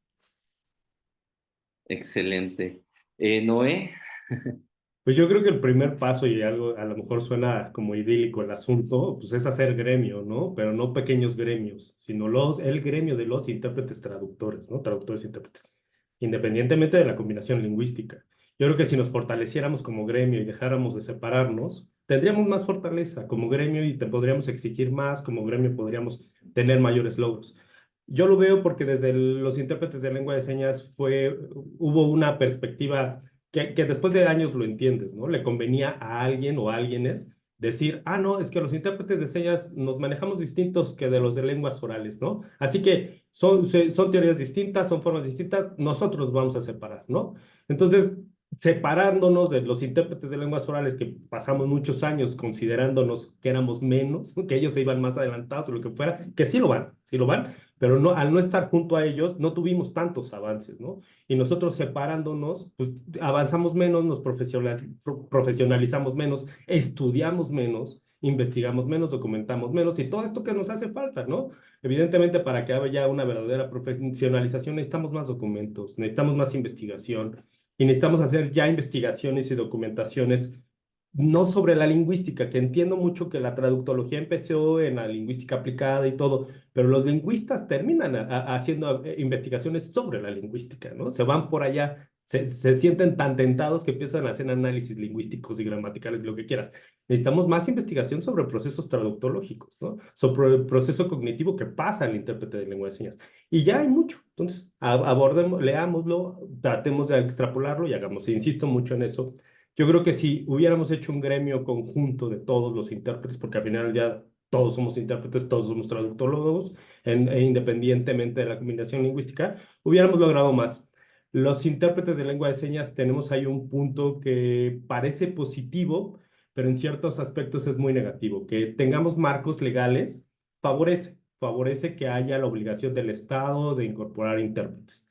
[SPEAKER 1] Excelente. Noé,
[SPEAKER 3] Pues yo creo que el primer paso, y algo a lo mejor suena como idílico el asunto, pues es hacer gremio, ¿no? Pero no pequeños gremios, sino el gremio de los intérpretes traductores, ¿no? Traductores e intérpretes, independientemente de la combinación lingüística. Yo creo que si nos fortaleciéramos como gremio y dejáramos de separarnos, tendríamos más fortaleza como gremio y te podríamos exigir más, como gremio podríamos tener mayores logros. Yo lo veo porque desde los intérpretes de lengua de señas hubo una perspectiva que después de años lo entiendes, ¿no? Le convenía a alguien o a alguienes decir, ah, no, es que los intérpretes de señas nos manejamos distintos que de los de lenguas orales, ¿no? Así que son teorías distintas, son formas distintas, nosotros vamos a separar, ¿no? Entonces, separándonos de los intérpretes de lenguas orales que pasamos muchos años considerándonos que éramos menos, que ellos se iban más adelantados o lo que fuera, que sí lo van, pero no, al no estar junto a ellos no tuvimos tantos avances, ¿no? Y nosotros separándonos, pues avanzamos menos, profesionalizamos menos, estudiamos menos, investigamos menos, documentamos menos y todo esto que nos hace falta, ¿no? Evidentemente, para que haya una verdadera profesionalización necesitamos más documentos, necesitamos más investigación y necesitamos hacer ya investigaciones y documentaciones no sobre la lingüística, que entiendo mucho que la traductología empezó en la lingüística aplicada y todo, pero los lingüistas terminan haciendo investigaciones sobre la lingüística, ¿no? Se van por allá, se sienten tan tentados que empiezan a hacer análisis lingüísticos y gramaticales, lo que quieras. Necesitamos más investigación sobre procesos traductológicos, ¿no? Sobre el proceso cognitivo que pasa al intérprete de lengua de señas. Y ya hay mucho. Entonces, abordemos, leámoslo, tratemos de extrapolarlo y hagamos. Insisto mucho en eso. Yo creo que si hubiéramos hecho un gremio conjunto de todos los intérpretes, porque al final ya todos somos intérpretes, todos somos traductólogos, independientemente de la combinación lingüística, hubiéramos logrado más. Los intérpretes de lengua de señas tenemos ahí un punto que parece positivo, pero en ciertos aspectos es muy negativo. Que tengamos marcos legales favorece que haya la obligación del Estado de incorporar intérpretes.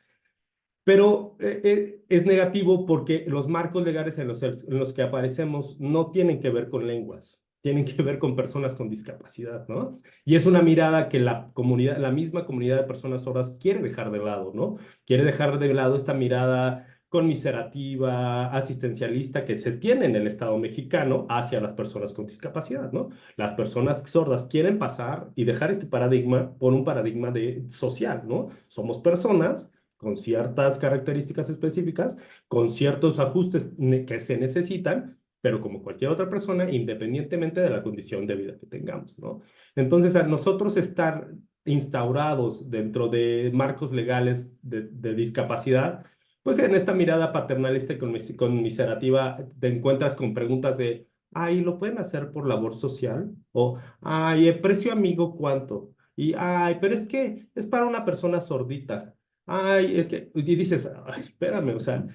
[SPEAKER 3] Pero es negativo porque los marcos legales en los que aparecemos no tienen que ver con lenguas, tienen que ver con personas con discapacidad, ¿no? Y es una mirada que la comunidad, la misma comunidad de personas sordas quiere dejar de lado, ¿no? Quiere dejar de lado esta mirada conmiserativa, asistencialista que se tiene en el Estado mexicano hacia las personas con discapacidad, ¿no? Las personas sordas quieren pasar y dejar este paradigma por un paradigma social, ¿no? Somos personas con ciertas características específicas, con ciertos ajustes que se necesitan, pero como cualquier otra persona, independientemente de la condición de vida que tengamos, ¿no? Entonces, a nosotros estar instaurados dentro de marcos legales de discapacidad, pues en esta mirada paternalista y conmiserativa te encuentras con preguntas de, ay, ¿lo pueden hacer por labor social? O, ay, ¿el precio amigo cuánto? Y, ay, pero es que es para una persona sordita. Ay, es que, y dices, "Ay, espérame, o sea,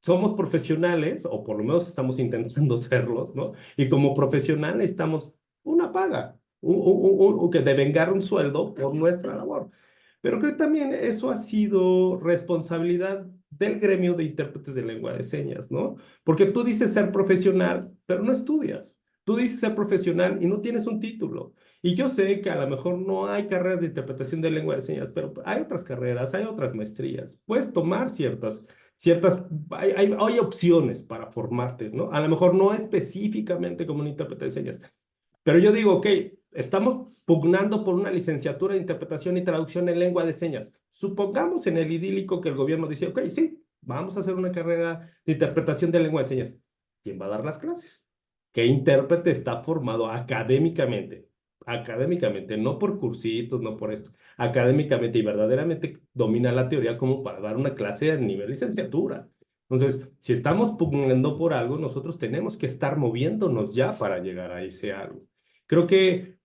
[SPEAKER 3] somos profesionales, o por lo menos estamos intentando serlos, ¿no? Y como profesional necesitamos una paga, que devengar un sueldo por nuestra labor. Pero creo que también eso ha sido responsabilidad del gremio de intérpretes de lengua de señas, ¿no? Porque tú dices ser profesional, pero no estudias. Tú dices ser profesional y no tienes un título. Y yo sé que a lo mejor no hay carreras de interpretación de lengua de señas, pero hay otras carreras, hay otras maestrías. Puedes tomar hay opciones para formarte, ¿no? A lo mejor no específicamente como un intérprete de señas, pero yo digo, ok, estamos pugnando por una licenciatura de interpretación y traducción en lengua de señas. Supongamos en el idílico que el gobierno dice, ok, sí, vamos a hacer una carrera de interpretación de lengua de señas. ¿Quién va a dar las clases? ¿Qué intérprete está formado académicamente? Académicamente, no por cursitos, no por esto. Académicamente y verdaderamente domina la teoría como para dar una clase a nivel licenciatura. Entonces, si estamos pugnando por algo, nosotros tenemos que estar moviéndonos ya para llegar a ese algo. Creo que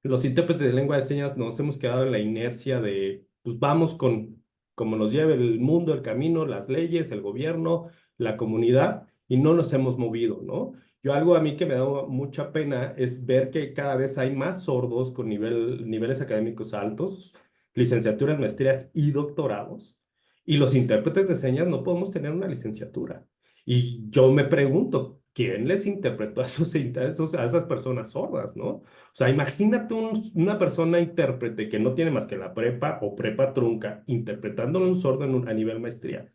[SPEAKER 3] los intérpretes de lengua de señas nos hemos quedado en la inercia de, pues vamos con como nos lleve el mundo, el camino, las leyes, el gobierno, la comunidad, y no nos hemos movido, ¿no? Yo algo a mí que me da mucha pena es ver que cada vez hay más sordos con niveles académicos altos, licenciaturas, maestrías y doctorados, y los intérpretes de señas no podemos tener una licenciatura. Y yo me pregunto, ¿quién les interpretó a esas personas sordas, ¿no? O sea, imagínate una persona intérprete que no tiene más que la prepa o prepa trunca, interpretándole a un sordo a nivel maestría.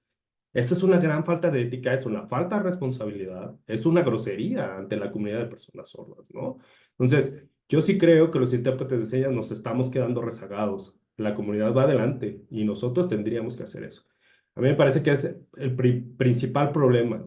[SPEAKER 3] Esa es una gran falta de ética, es una falta de responsabilidad, es una grosería ante la comunidad de personas sordas, ¿no? Entonces, yo sí creo que los intérpretes de señas nos estamos quedando rezagados. La comunidad va adelante y nosotros tendríamos que hacer eso. A mí me parece que es el principal problema.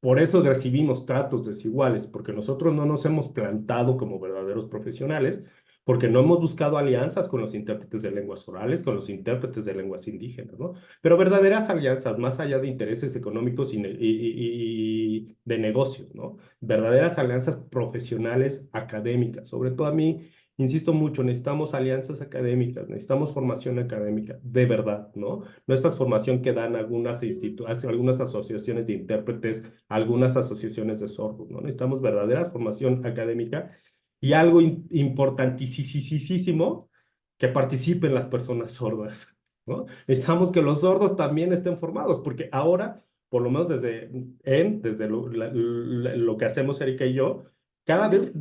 [SPEAKER 3] Por eso recibimos tratos desiguales, porque nosotros no nos hemos plantado como verdaderos profesionales, porque no hemos buscado alianzas con los intérpretes de lenguas orales, con los intérpretes de lenguas indígenas, ¿no? Pero verdaderas alianzas, más allá de intereses económicos y de negocios, ¿no? Verdaderas alianzas profesionales, académicas. Sobre todo a mí, insisto mucho, necesitamos alianzas académicas, necesitamos formación académica, de verdad, ¿no? No esta formación que dan algunas asociaciones de intérpretes, algunas asociaciones de sordos, ¿no? Necesitamos verdadera formación académica y algo importantísimo, que participen las personas sordas, ¿no? Necesitamos que los sordos también estén formados, porque ahora, por lo menos desde lo que hacemos Erika y yo, cada vez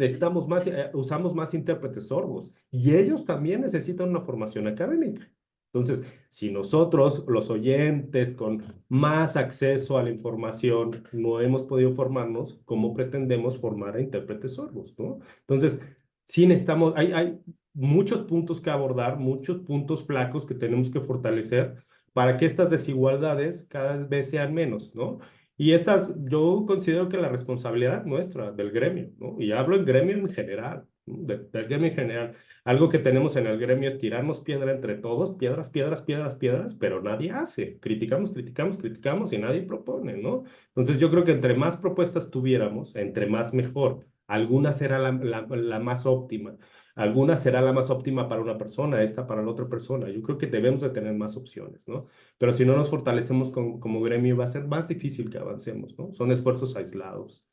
[SPEAKER 3] usamos más intérpretes sordos y ellos también necesitan una formación académica. Entonces, si nosotros, los oyentes, con más acceso a la información, no hemos podido formarnos, ¿cómo pretendemos formar a intérpretes sordos, ¿no? Entonces, sí necesitamos, hay muchos puntos que abordar, muchos puntos flacos que tenemos que fortalecer para que estas desigualdades cada vez sean menos, ¿no? Y yo considero que la responsabilidad nuestra, del gremio, ¿no? Y hablo en gremio en general, ¿no? Del gremio en general. Algo que tenemos en el gremio es tirarnos piedra entre todos, piedras, piedras, piedras, piedras, pero nadie hace. Criticamos, criticamos, criticamos y nadie propone, ¿no? Entonces yo creo que entre más propuestas tuviéramos, entre más mejor. Alguna será la más óptima. Alguna será la más óptima para una persona, esta para la otra persona. Yo creo que debemos de tener más opciones, ¿no? Pero si no nos fortalecemos como gremio, va a ser más difícil que avancemos, ¿no? Son esfuerzos aislados.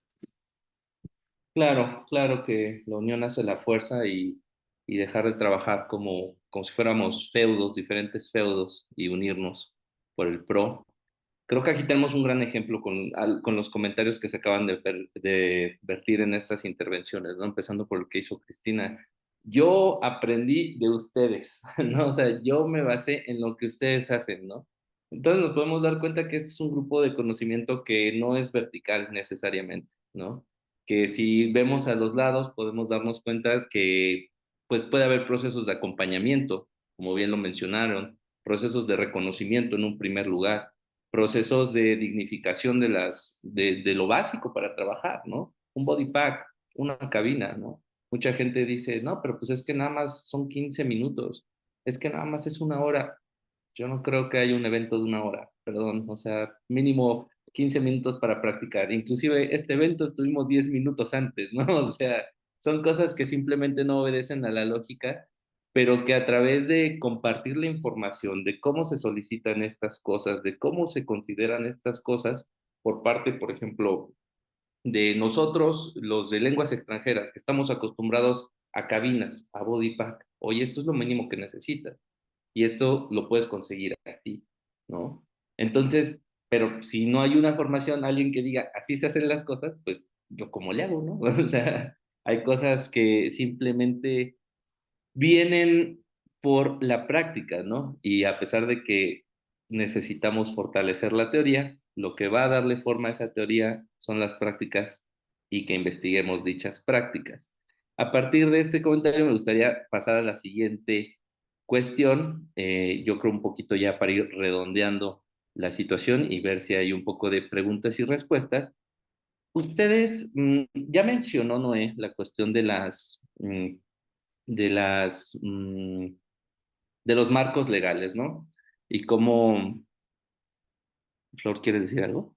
[SPEAKER 1] Claro, claro que la unión hace la fuerza y dejar de trabajar como si fuéramos feudos, diferentes feudos, y unirnos por el pro. Creo que aquí tenemos un gran ejemplo con los comentarios que se acaban de vertir en estas intervenciones, ¿no? Empezando por lo que hizo Cristina. Yo aprendí de ustedes, ¿no? O sea, yo me basé en lo que ustedes hacen, ¿no? Entonces nos podemos dar cuenta que este es un grupo de conocimiento que no es vertical necesariamente, ¿no? Que si vemos a los lados podemos darnos cuenta que pues puede haber procesos de acompañamiento, como bien lo mencionaron, procesos de reconocimiento en un primer lugar, procesos de dignificación de lo básico para trabajar, ¿no? Un body pack, una cabina, ¿no? Mucha gente dice, no, pero pues es que nada más son 15 minutos, es que nada más es una hora. Yo no creo que haya un evento de una hora, perdón, o sea, mínimo 15 minutos para practicar. Inclusive este evento estuvimos 10 minutos antes, ¿no? O sea, son cosas que simplemente no obedecen a la lógica, pero que a través de compartir la información de cómo se solicitan estas cosas, de cómo se consideran estas cosas por parte, por ejemplo, de nosotros, los de lenguas extranjeras, que estamos acostumbrados a cabinas, a body pack, oye, esto es lo mínimo que necesitas y esto lo puedes conseguir aquí, ¿no? Entonces, pero si no hay una formación, alguien que diga, así se hacen las cosas, pues yo cómo le hago, ¿no? O sea, hay cosas que simplemente vienen por la práctica, ¿no? Y a pesar de que necesitamos fortalecer la teoría, lo que va a darle forma a esa teoría son las prácticas y que investiguemos dichas prácticas. A partir de este comentario me gustaría pasar a la siguiente cuestión, yo creo un poquito ya para ir redondeando la situación y ver si hay un poco de preguntas y respuestas. Ustedes, ya mencionó Noé la cuestión de las, de los marcos legales, ¿no? Y cómo, Flor, ¿quieres decir algo?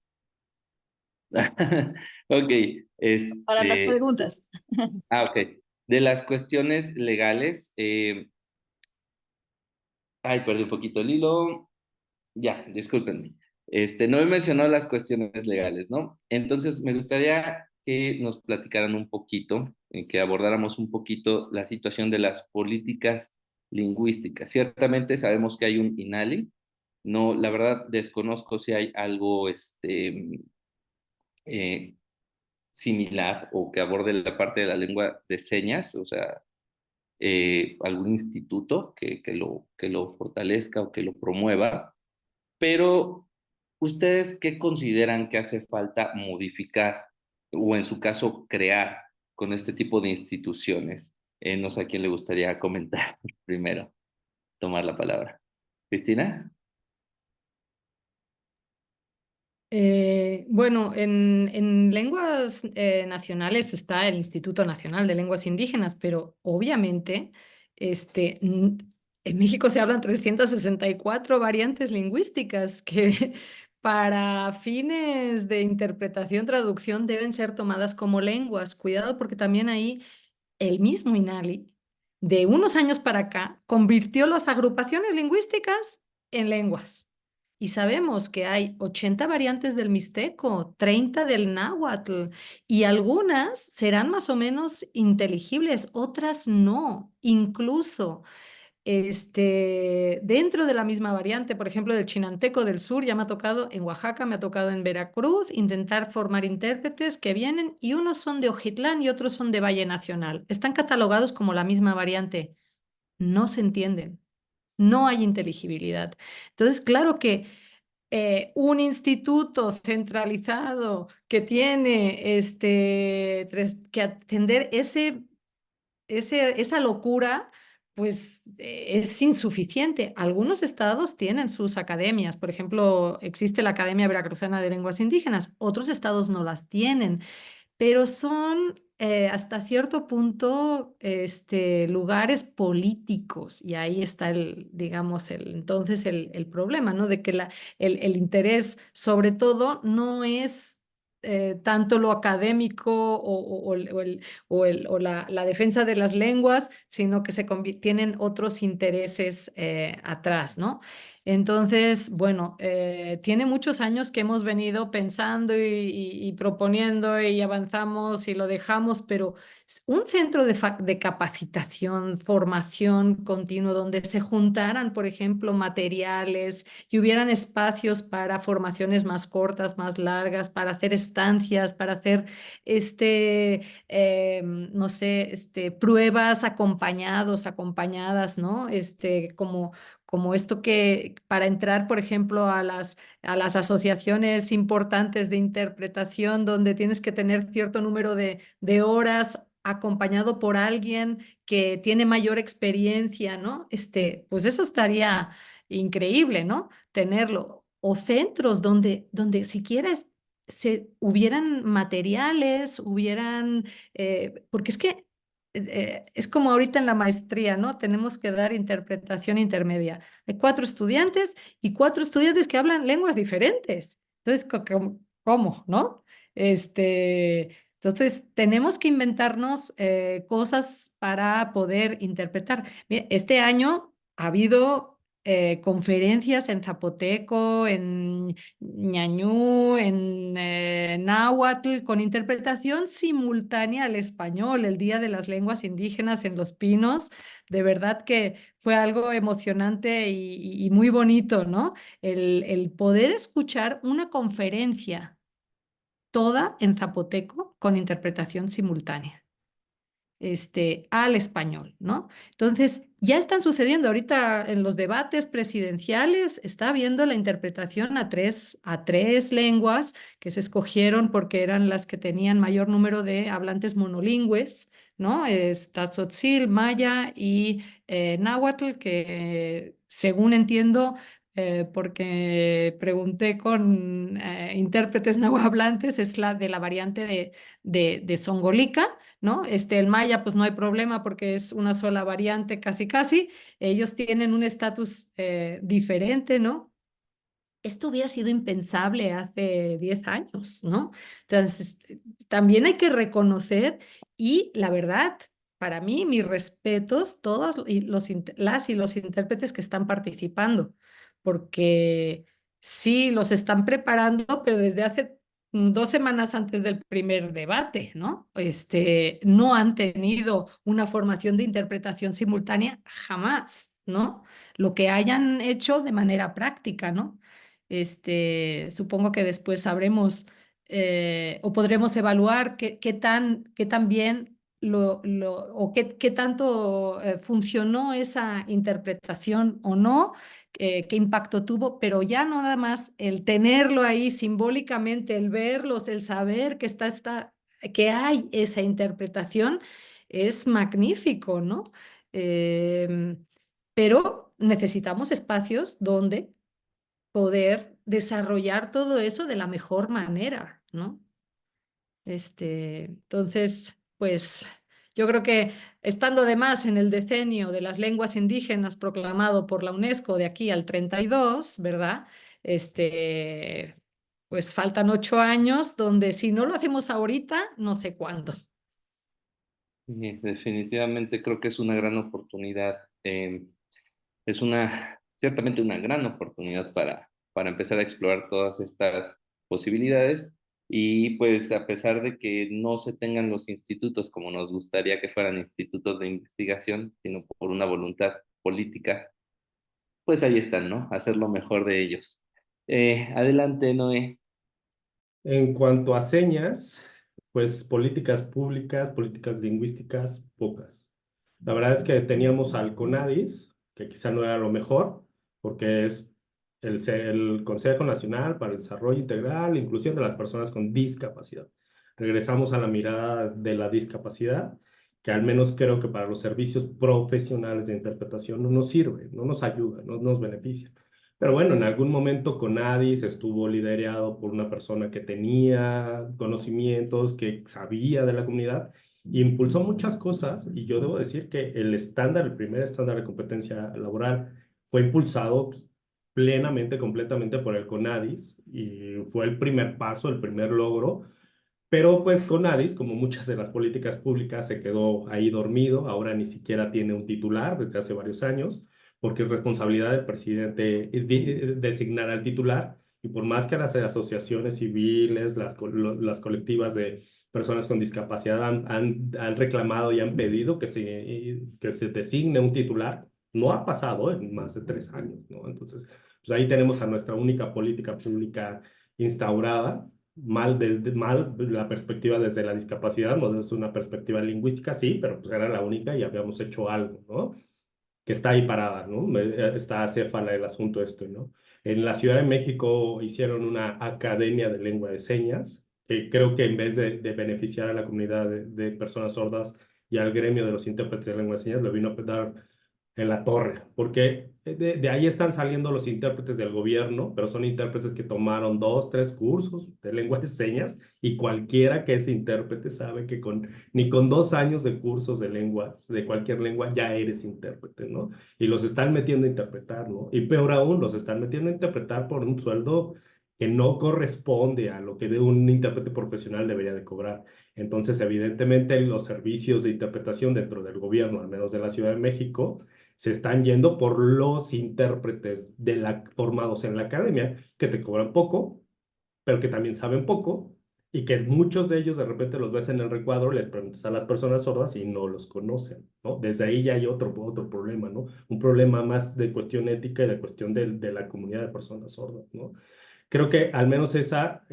[SPEAKER 1] Ok,
[SPEAKER 4] Para las preguntas.
[SPEAKER 1] ok. De las cuestiones legales, ay, perdí un poquito el hilo. Ya, discúlpenme. No he mencionado las cuestiones legales, ¿no? Entonces, me gustaría que nos platicaran un poquito, que abordáramos un poquito la situación de las políticas lingüísticas. Ciertamente sabemos que hay un INALI, no, la verdad desconozco si hay algo eh, similar o que aborde la parte de la lengua de señas, o sea, algún instituto que lo fortalezca o que lo promueva, pero ¿ustedes qué consideran que hace falta modificar o en su caso crear con este tipo de instituciones? No sé a quién le gustaría comentar primero, tomar la palabra. ¿Cristina?
[SPEAKER 2] Bueno, en lenguas nacionales está el Instituto Nacional de Lenguas Indígenas, pero obviamente en México se hablan 364 variantes lingüísticas que para fines de interpretación, traducción deben ser tomadas como lenguas. Cuidado porque también ahí el mismo INALI, de unos años para acá, convirtió las agrupaciones lingüísticas en lenguas. Y sabemos que hay 80 variantes del mixteco, 30 del náhuatl, y algunas serán más o menos inteligibles, otras no. Incluso dentro de la misma variante, por ejemplo, del chinanteco del sur, ya me ha tocado en Oaxaca, me ha tocado en Veracruz, intentar formar intérpretes que vienen y unos son de Ojitlán y otros son de Valle Nacional. Están catalogados como la misma variante. No se entienden, no hay inteligibilidad. Entonces, claro que un instituto centralizado que tiene que atender esa locura, pues es insuficiente. Algunos estados tienen sus academias, por ejemplo, existe la Academia Veracruzana de Lenguas Indígenas, otros estados no las tienen, pero son hasta cierto punto lugares políticos y ahí está digamos, entonces el problema, ¿no? De que el interés sobre todo no es tanto lo académico o la defensa de las lenguas, sino que tienen otros intereses atrás, ¿no? Entonces, bueno, tiene muchos años que hemos venido pensando y proponiendo y avanzamos y lo dejamos, pero es un centro de capacitación, formación continua, donde se juntaran, por ejemplo, materiales y hubieran espacios para formaciones más cortas, más largas, para hacer estancias, para hacer no sé, pruebas acompañadas, ¿no? Como esto que para entrar, por ejemplo, a las asociaciones importantes de interpretación, donde tienes que tener cierto número de horas acompañado por alguien que tiene mayor experiencia, ¿no? Pues eso estaría increíble, ¿no? Tenerlo. O centros donde siquiera se hubieran materiales, porque es que es como ahorita en la maestría, ¿no? Tenemos que dar interpretación intermedia. Hay 4 estudiantes y 4 estudiantes que hablan lenguas diferentes. Entonces, ¿cómo, no? Entonces, tenemos que inventarnos cosas para poder interpretar. Mira, este año ha habido conferencias en zapoteco, en ñañú, en náhuatl, con interpretación simultánea al español, el Día de las Lenguas Indígenas en Los Pinos. De verdad que fue algo emocionante y muy bonito, ¿no? El poder escuchar una conferencia toda en zapoteco con interpretación simultánea al español, ¿no? Entonces, ya están sucediendo ahorita en los debates presidenciales, está habiendo la interpretación a tres lenguas que se escogieron porque eran las que tenían mayor número de hablantes monolingües, ¿no? Está Tzotzil, maya y náhuatl, que según entiendo, porque pregunté con intérpretes nahuablantes, es la de la variante de Zongolica, ¿no? El maya, pues no hay problema porque es una sola variante casi casi. Ellos tienen un estatus diferente, ¿no? Esto hubiera sido impensable hace 10 años, ¿no? Entonces, también hay que reconocer y la verdad, para mí, mis respetos, todos las y los intérpretes que están participando, porque sí, los están preparando, pero desde hace 2 semanas antes del primer debate, ¿no? No han tenido una formación de interpretación simultánea jamás, ¿no? Lo que hayan hecho de manera práctica, ¿no? Supongo que después sabremos o podremos evaluar qué tan bien o qué tanto funcionó esa interpretación o no, qué impacto tuvo, pero ya no nada más el tenerlo ahí simbólicamente, el verlos, el saber que hay esa interpretación es magnífico, ¿no? Pero necesitamos espacios donde poder desarrollar todo eso de la mejor manera, ¿no? Entonces, pues yo creo que estando además en el decenio de las lenguas indígenas proclamado por la UNESCO de aquí al 32, ¿verdad? Pues faltan 8 años donde si no lo hacemos ahorita, no sé cuándo.
[SPEAKER 1] Y definitivamente creo que es una gran oportunidad. Es ciertamente una gran oportunidad para empezar a explorar todas estas posibilidades y pues a pesar de que no se tengan los institutos como nos gustaría que fueran institutos de investigación, sino por una voluntad política, pues ahí están, ¿no? Hacer lo mejor de ellos. Adelante, Noé.
[SPEAKER 3] En cuanto a señas, pues políticas públicas, políticas lingüísticas, pocas. La verdad es que teníamos al CONADIS, que quizá no era lo mejor, porque es el Consejo Nacional para el Desarrollo Integral e Inclusión de las Personas con Discapacidad. Regresamos a la mirada de la discapacidad, que al menos creo que para los servicios profesionales de interpretación no nos sirve, no nos ayuda, no nos beneficia. Pero bueno, en algún momento CONADIS estuvo liderado por una persona que tenía conocimientos, que sabía de la comunidad, e impulsó muchas cosas. Y yo debo decir que el primer estándar de competencia laboral, fue impulsado pues, plenamente, completamente por el CONADIS, y fue el primer paso, el primer logro. Pero pues CONADIS, como muchas de las políticas públicas, se quedó ahí dormido. Ahora ni siquiera tiene un titular desde hace varios años, porque es responsabilidad del presidente designar al titular, y por más que las asociaciones civiles, las colectivas de personas con discapacidad han reclamado y han pedido que se designe un titular, no ha pasado en más de 3 años, ¿no? Entonces, pues ahí tenemos a nuestra única política pública instaurada, mal la perspectiva desde la discapacidad, no es una perspectiva lingüística, sí, pero pues era la única y habíamos hecho algo, ¿no? Que está ahí parada, ¿no? Está acéfala el asunto este, ¿no? En la Ciudad de México hicieron una academia de lengua de señas, que creo que en vez de beneficiar a la comunidad de personas sordas y al gremio de los intérpretes de lengua de señas, le vino a dar en la torre, porque de ahí están saliendo los intérpretes del gobierno, pero son intérpretes que tomaron 2, 3 cursos de lengua de señas, y cualquiera que es intérprete sabe que ni con 2 años de cursos de lenguas, de cualquier lengua, ya eres intérprete, ¿no? Y los están metiendo a interpretar, ¿no? Y peor aún, los están metiendo a interpretar por un sueldo que no corresponde a lo que un intérprete profesional debería de cobrar. Entonces, evidentemente, los servicios de interpretación dentro del gobierno, al menos de la Ciudad de México, se están yendo por los intérpretes formados en la academia, que te cobran poco, pero que también saben poco, y que muchos de ellos de repente los ves en el recuadro, les preguntas a las personas sordas y no los conocen, ¿no? Desde ahí ya hay otro problema, ¿no? Un problema más de cuestión ética y de cuestión de la comunidad de personas sordas, ¿no? Creo que al menos esa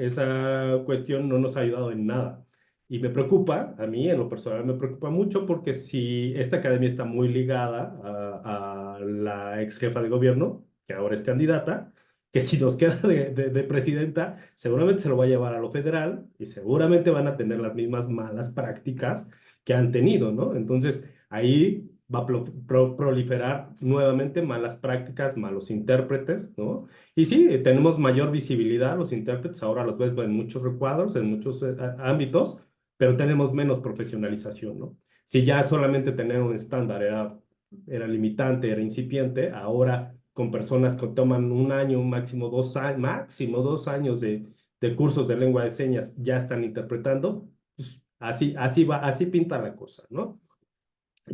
[SPEAKER 3] cuestión no nos ha ayudado en nada. Y me preocupa, a mí en lo personal me preocupa mucho, porque si esta academia está muy ligada a la ex jefa de gobierno, que ahora es candidata, que si nos queda de presidenta, seguramente se lo va a llevar a lo federal y seguramente van a tener las mismas malas prácticas que han tenido, ¿no? Entonces, ahí va a proliferar nuevamente malas prácticas, malos intérpretes, ¿no? Y sí, tenemos mayor visibilidad, los intérpretes ahora los ves en muchos recuadros, en muchos ámbitos, pero tenemos menos profesionalización, ¿no? Si ya solamente tener un estándar era limitante, era incipiente, ahora con personas que toman 1 año, máximo 2 años de cursos de lengua de señas, ya están interpretando, pues así pinta la cosa, ¿no?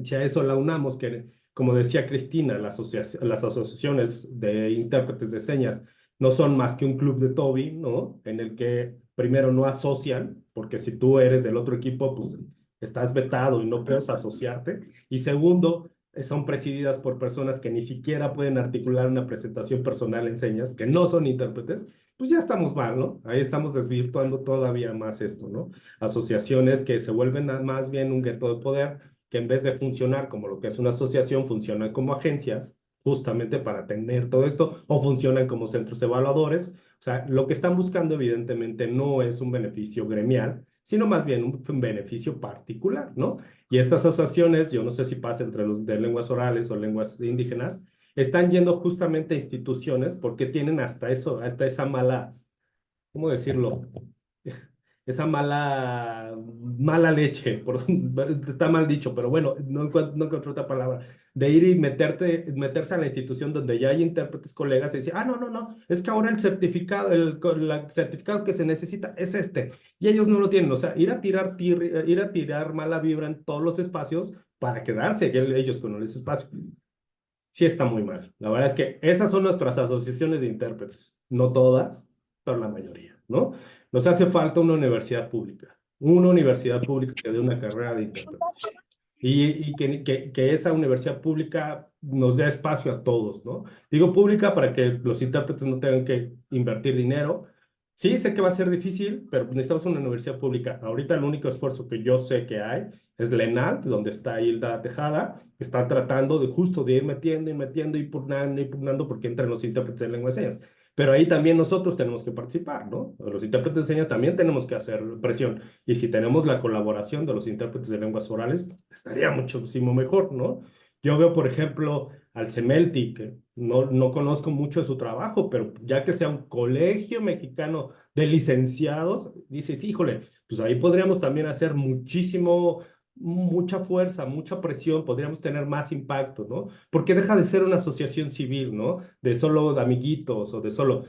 [SPEAKER 3] Si a eso la unamos que, como decía Cristina, las asociaciones de intérpretes de señas no son más que un club de Toby, ¿no? En el que primero no asocian, porque si tú eres del otro equipo, pues estás vetado y no puedes asociarte. Y segundo, son presididas por personas que ni siquiera pueden articular una presentación personal en señas, que no son intérpretes. Pues ya estamos mal, ¿no? Ahí estamos desvirtuando todavía más esto, ¿no? Asociaciones que se vuelven más bien un gueto de poder, que en vez de funcionar como lo que es una asociación, funcionan como agencias, justamente para tener todo esto, o funcionan como centros evaluadores. O sea, lo que están buscando evidentemente no es un beneficio gremial, sino más bien un beneficio particular, ¿no? Y estas asociaciones, yo no sé si pasa entre los de lenguas orales o lenguas indígenas, están yendo justamente a instituciones porque tienen hasta esa mala, ¿cómo decirlo? Esa mala leche, está mal dicho, pero bueno, no encuentro otra palabra, de ir y meterse a la institución donde ya hay intérpretes colegas y decir, no, es que ahora el certificado, el certificado que se necesita es este, y ellos no lo tienen. O sea, ir a tirar mala vibra en todos los espacios para quedarse ellos con ese espacio. Sí está muy mal. La verdad es que esas son nuestras asociaciones de intérpretes, no todas, pero la mayoría, ¿no? Nos hace falta una universidad pública que dé una carrera de interpretación, y que esa universidad pública nos dé espacio a todos, ¿no? Digo pública para que los intérpretes no tengan que invertir dinero. Sí, sé que va a ser difícil, pero necesitamos una universidad pública. Ahorita el único esfuerzo que yo sé que hay es la ENALT, donde está Hilda Tejada, que está tratando de ir metiendo, impugnando, porque entran los intérpretes de lengua de señas. Pero ahí también nosotros tenemos que participar, ¿no? Los intérpretes de señas también tenemos que hacer presión. Y si tenemos la colaboración de los intérpretes de lenguas orales, estaría muchísimo mejor, ¿no? Yo veo, por ejemplo, al CEMELTI, que no conozco mucho de su trabajo, pero ya que sea un colegio mexicano de licenciados, dices, híjole, pues ahí podríamos también hacer mucha fuerza, mucha presión, podríamos tener más impacto, ¿no? Porque deja de ser una asociación civil, ¿no? De solo de amiguitos o de solo...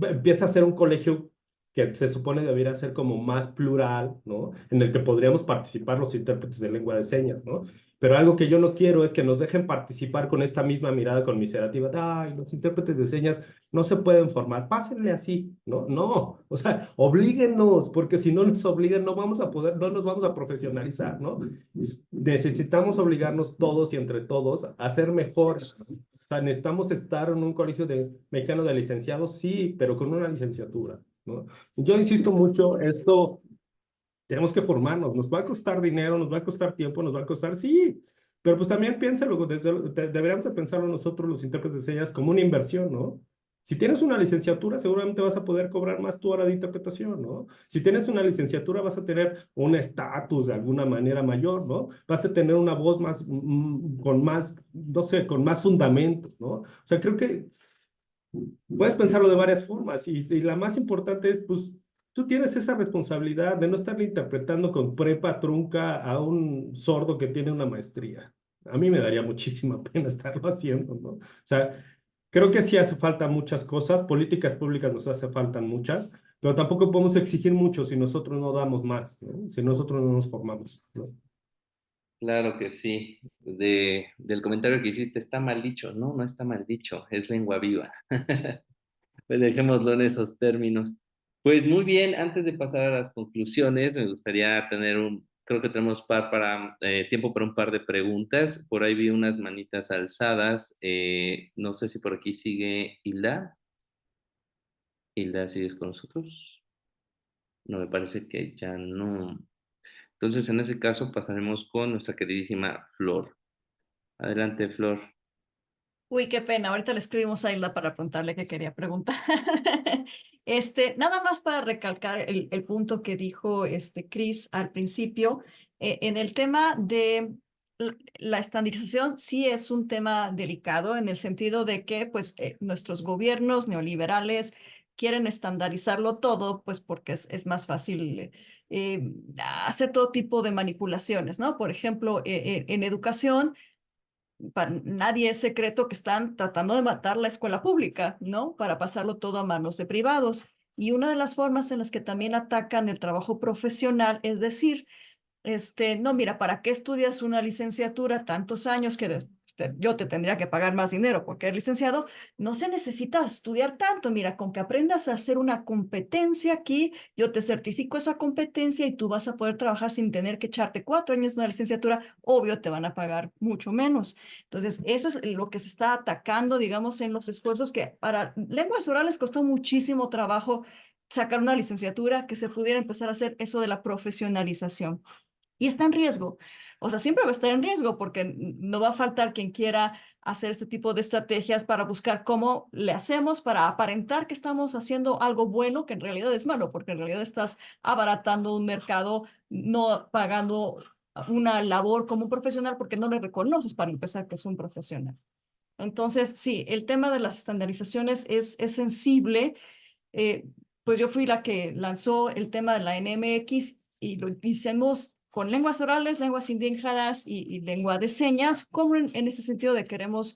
[SPEAKER 3] Empieza a ser un colegio que se supone debería ser como más plural, ¿no? En el que podríamos participar los intérpretes de lengua de señas, ¿no? Pero algo que yo no quiero es que nos dejen participar con esta misma mirada conmiserativa de, ay, los intérpretes de señas no se pueden formar, pásenle así, ¿no? No, o sea, oblíguenos, porque si no nos obligan no vamos a poder, no nos vamos a profesionalizar, ¿no? Necesitamos obligarnos todos y entre todos a ser mejores. O sea, necesitamos estar en un colegio mexicano de licenciados, sí, pero con una licenciatura, ¿no? Yo insisto mucho, esto tenemos que formarnos, nos va a costar dinero, nos va a costar tiempo, nos va a costar, sí, pero pues también piénsalo, deberíamos de pensarlo nosotros los intérpretes de señas como una inversión, ¿no? Si tienes una licenciatura, seguramente vas a poder cobrar más tu hora de interpretación, ¿no? Si tienes una licenciatura, vas a tener un estatus de alguna manera mayor, ¿no? Vas a tener una voz más, con más, no sé, con más fundamento, ¿no? O sea, creo que puedes pensarlo de varias formas y la más importante es, pues, tú tienes esa responsabilidad de no estarle interpretando con prepa trunca a un sordo que tiene una maestría. A mí me daría muchísima pena estarlo haciendo, ¿no? O sea, creo que sí hace falta muchas cosas, políticas públicas nos hace falta muchas, pero tampoco podemos exigir mucho si nosotros no damos más, ¿no? Si nosotros no nos formamos, ¿no?
[SPEAKER 1] Claro que sí. Del comentario que hiciste, está mal dicho. No, no está mal dicho, es lengua viva. Pues dejémoslo en esos términos. Pues muy bien, antes de pasar a las conclusiones, me gustaría tener creo que tenemos tiempo para un par de preguntas. Por ahí vi unas manitas alzadas. No sé si por aquí sigue Hilda. Hilda, ¿sigues con nosotros? No, me parece que ya no. Entonces, en ese caso, pasaremos con nuestra queridísima Flor. Adelante, Flor.
[SPEAKER 4] Uy, qué pena. Ahorita le escribimos a Hilda para preguntarle qué quería preguntar. Nada más para recalcar el punto que dijo Chris al principio. En el tema de la estandarización, sí es un tema delicado en el sentido de que pues, nuestros gobiernos neoliberales quieren estandarizarlo todo, pues porque es más fácil hacer todo tipo de manipulaciones, ¿no? Por ejemplo, en educación para nadie es secreto que están tratando de matar la escuela pública, ¿no? Para pasarlo todo a manos de privados. Y una de las formas en las que también atacan el trabajo profesional es decir, no, mira, ¿para qué estudias una licenciatura tantos años que yo te tendría que pagar más dinero porque eres licenciado? No se necesita estudiar tanto. Mira, con que aprendas a hacer una competencia aquí, yo te certifico esa competencia y tú vas a poder trabajar sin tener que echarte 4 años de una licenciatura. Obvio, te van a pagar mucho menos. Entonces, eso es lo que se está atacando, digamos, en los esfuerzos que para lenguas orales costó muchísimo trabajo sacar una licenciatura que se pudiera empezar a hacer eso de la profesionalización. Y está en riesgo. O sea, siempre va a estar en riesgo porque no va a faltar quien quiera hacer este tipo de estrategias para buscar cómo le hacemos para aparentar que estamos haciendo algo bueno, que en realidad es malo, porque en realidad estás abaratando un mercado, no pagando una labor como un profesional porque no le reconoces para empezar que es un profesional. Entonces, sí, el tema de las estandarizaciones es sensible. eh, pues yo fui la que lanzó el tema de la NMX y lo hicimos con lenguas orales, lenguas indígenas y lengua de señas, como en ese sentido de queremos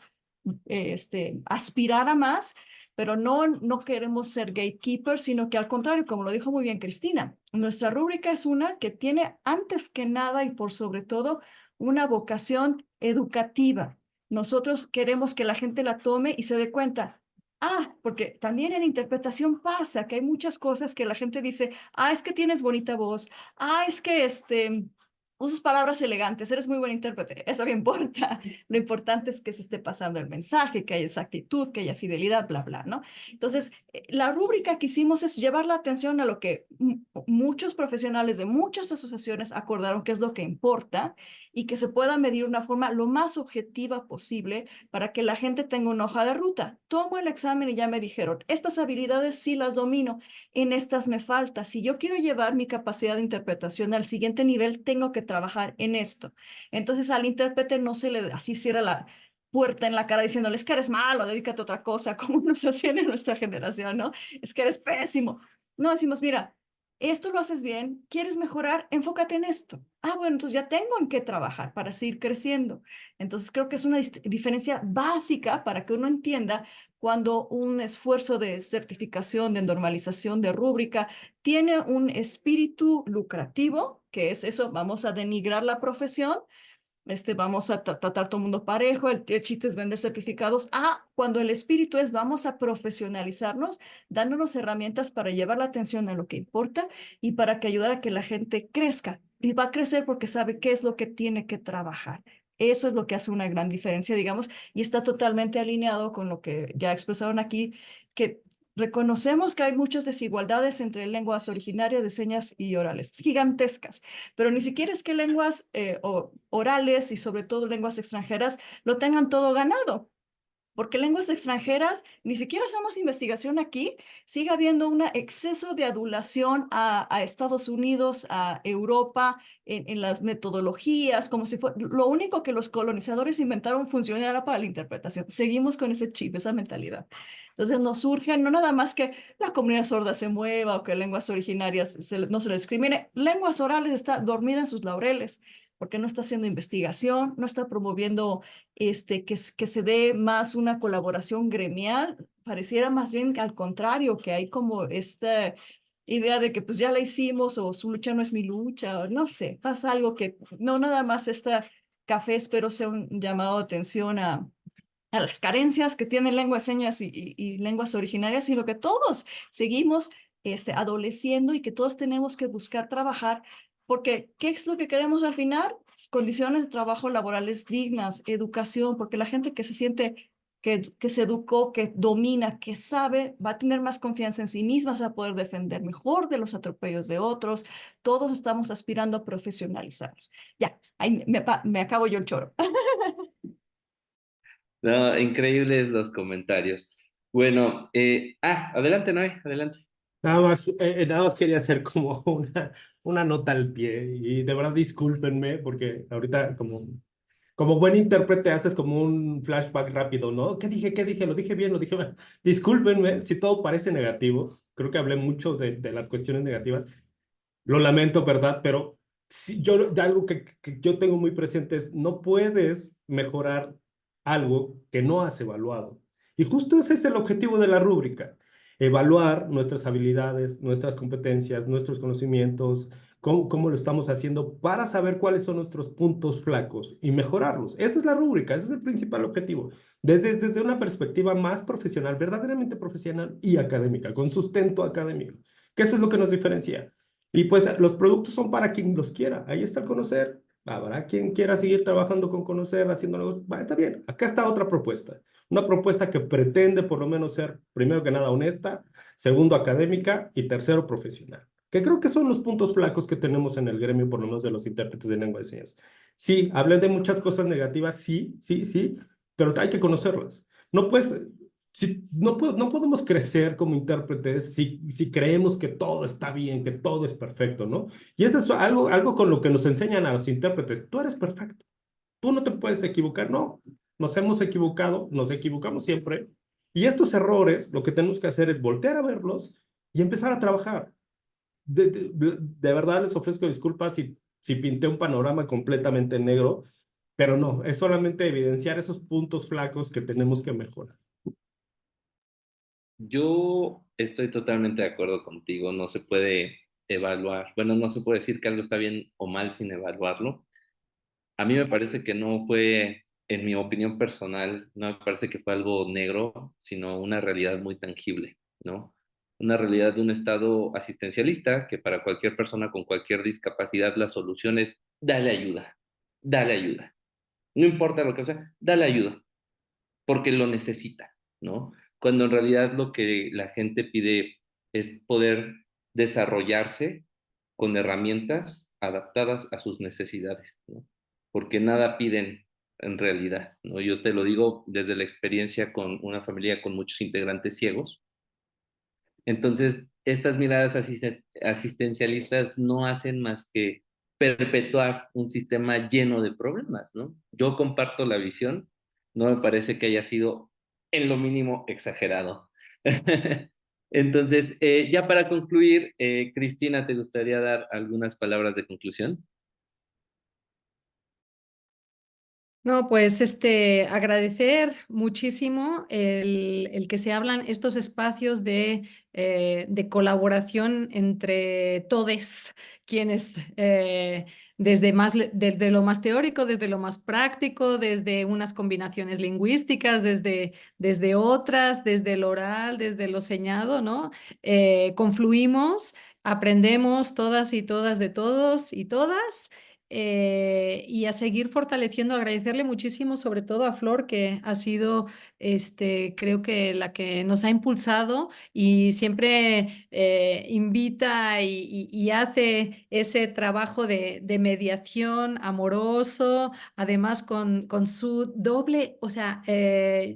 [SPEAKER 4] aspirar a más, pero no queremos ser gatekeepers, sino que al contrario, como lo dijo muy bien Cristina, nuestra rúbrica es una que tiene antes que nada y por sobre todo una vocación educativa. Nosotros queremos que la gente la tome y se dé cuenta. Ah, porque también en interpretación pasa que hay muchas cosas que la gente dice, ah, es que tienes bonita voz, ah, es que usas palabras elegantes, eres muy buen intérprete, eso no importa, lo importante es que se esté pasando el mensaje, que haya exactitud, que haya fidelidad, bla, bla, ¿no? Entonces, la rúbrica que hicimos es llevar la atención a lo que muchos profesionales de muchas asociaciones acordaron que es lo que importa y que se pueda medir de una forma lo más objetiva posible para que la gente tenga una hoja de ruta. Tomo el examen y ya me dijeron, estas habilidades sí las domino, en estas me falta. Si yo quiero llevar mi capacidad de interpretación al siguiente nivel, tengo que trabajar en esto. Entonces al intérprete no se le así cierra la puerta en la cara diciéndoles que eres malo, dedícate a otra cosa, como nos hacían en nuestra generación, ¿no? Es que eres pésimo. No, decimos, mira, esto lo haces bien, ¿quieres mejorar? Enfócate en esto. Ah, bueno, entonces ya tengo en qué trabajar para seguir creciendo. Entonces creo que es una diferencia básica para que uno entienda cuando un esfuerzo de certificación, de normalización, de rúbrica, tiene un espíritu lucrativo, que es eso, vamos a denigrar la profesión, vamos a tratar todo el mundo parejo, el chiste es vender certificados, cuando el espíritu es vamos a profesionalizarnos, dándonos herramientas para llevar la atención a lo que importa y para que ayudar a que la gente crezca. Y va a crecer porque sabe qué es lo que tiene que trabajar. Eso es lo que hace una gran diferencia, digamos, y está totalmente alineado con lo que ya expresaron aquí, que reconocemos que hay muchas desigualdades entre lenguas originarias de señas y orales, gigantescas, pero ni siquiera es que lenguas orales y sobre todo lenguas extranjeras lo tengan todo ganado. Porque lenguas extranjeras, ni siquiera hacemos investigación aquí, sigue habiendo un exceso de adulación a Estados Unidos, a Europa, en las metodologías, como si fuera lo único que los colonizadores inventaron funcionara para la interpretación. Seguimos con ese chip, esa mentalidad. Entonces nos surge no nada más que la comunidad sorda se mueva o que lenguas originarias no se les discrimine, lenguas orales está dormida en sus laureles porque no está haciendo investigación, no está promoviendo que se dé más una colaboración gremial, pareciera más bien al contrario, que hay como esta idea de que pues ya la hicimos o su lucha no es mi lucha, o no sé, pasa algo que no nada más esta café espero sea un llamado de atención a las carencias que tienen lenguas señas y lenguas originarias, sino que todos seguimos adoleciendo y que todos tenemos que buscar trabajar, porque ¿qué es lo que queremos al final? Condiciones de trabajo laborales dignas, educación, porque la gente que se siente que se educó, que domina, que sabe, va a tener más confianza en sí misma, se va a poder defender mejor de los atropellos de otros. Todos estamos aspirando a profesionalizarnos. Ya, ahí me acabo yo el choro.
[SPEAKER 1] No, increíbles los comentarios. Bueno, adelante, Noé, adelante.
[SPEAKER 3] Nada más quería hacer como una nota al pie y de verdad discúlpenme porque ahorita como buen intérprete haces como un flashback rápido, ¿no? ¿Qué dije? ¿Qué dije? ¿Lo dije bien? ¿Lo dije mal? Discúlpenme si todo parece negativo. Creo que hablé mucho de las cuestiones negativas. Lo lamento, ¿verdad? Pero si yo, de algo que yo tengo muy presente es, no puedes mejorar algo que no has evaluado. Y justo ese es el objetivo de la rúbrica. Evaluar nuestras habilidades, nuestras competencias, nuestros conocimientos, cómo lo estamos haciendo para saber cuáles son nuestros puntos flacos y mejorarlos. Esa es la rúbrica, ese es el principal objetivo. Desde una perspectiva más profesional, verdaderamente profesional y académica, con sustento académico, que eso es lo que nos diferencia. Y pues los productos son para quien los quiera. Ahí está el conocer. Habrá quien quiera seguir trabajando con conocer, haciendo negocios. Está bien. Acá está otra propuesta. Una propuesta que pretende por lo menos ser, primero que nada, honesta, segundo, académica y tercero, profesional. Que creo que son los puntos flacos que tenemos en el gremio, por lo menos de los intérpretes de lengua de señas. Sí, hablé de muchas cosas negativas, sí, sí, sí, pero hay que conocerlas. No puedes, no podemos crecer como intérpretes si creemos que todo está bien, que todo es perfecto, ¿no? Y eso es algo con lo que nos enseñan a los intérpretes. Tú eres perfecto, tú no te puedes equivocar, no. Nos hemos equivocado, nos equivocamos siempre. Y estos errores, lo que tenemos que hacer es voltear a verlos y empezar a trabajar. De verdad les ofrezco disculpas si pinté un panorama completamente negro, pero no, es solamente evidenciar esos puntos flacos que tenemos que mejorar.
[SPEAKER 1] Yo estoy totalmente de acuerdo contigo, no se puede evaluar, bueno, no se puede decir que algo está bien o mal sin evaluarlo. A mí me parece que no fue, en mi opinión personal, no me parece que fue algo negro, sino una realidad muy tangible, ¿no? Una realidad de un estado asistencialista que para cualquier persona con cualquier discapacidad la solución es dale ayuda, dale ayuda. No importa lo que sea, dale ayuda, porque lo necesita, ¿no? Cuando en realidad lo que la gente pide es poder desarrollarse con herramientas adaptadas a sus necesidades, ¿no? Porque nada piden en realidad, ¿no? Yo te lo digo desde la experiencia con una familia con muchos integrantes ciegos. Entonces, estas miradas asistencialistas no hacen más que perpetuar un sistema lleno de problemas, ¿no? Yo comparto la visión, no me parece que haya sido en lo mínimo exagerado. Entonces, ya para concluir, Cristina, ¿te gustaría dar algunas palabras de conclusión?
[SPEAKER 2] No, pues agradecer muchísimo el que se hablan estos espacios de colaboración entre todos quienes desde lo más teórico, desde lo más práctico, desde unas combinaciones lingüísticas, desde otras, desde el oral, desde lo señado, ¿no? Confluimos, aprendemos todas y todas de todos y todas. Y a seguir fortaleciendo, agradecerle muchísimo, sobre todo a Flor, que ha sido, creo que la que nos ha impulsado y siempre invita y hace ese trabajo de mediación amoroso, además con su doble, o sea,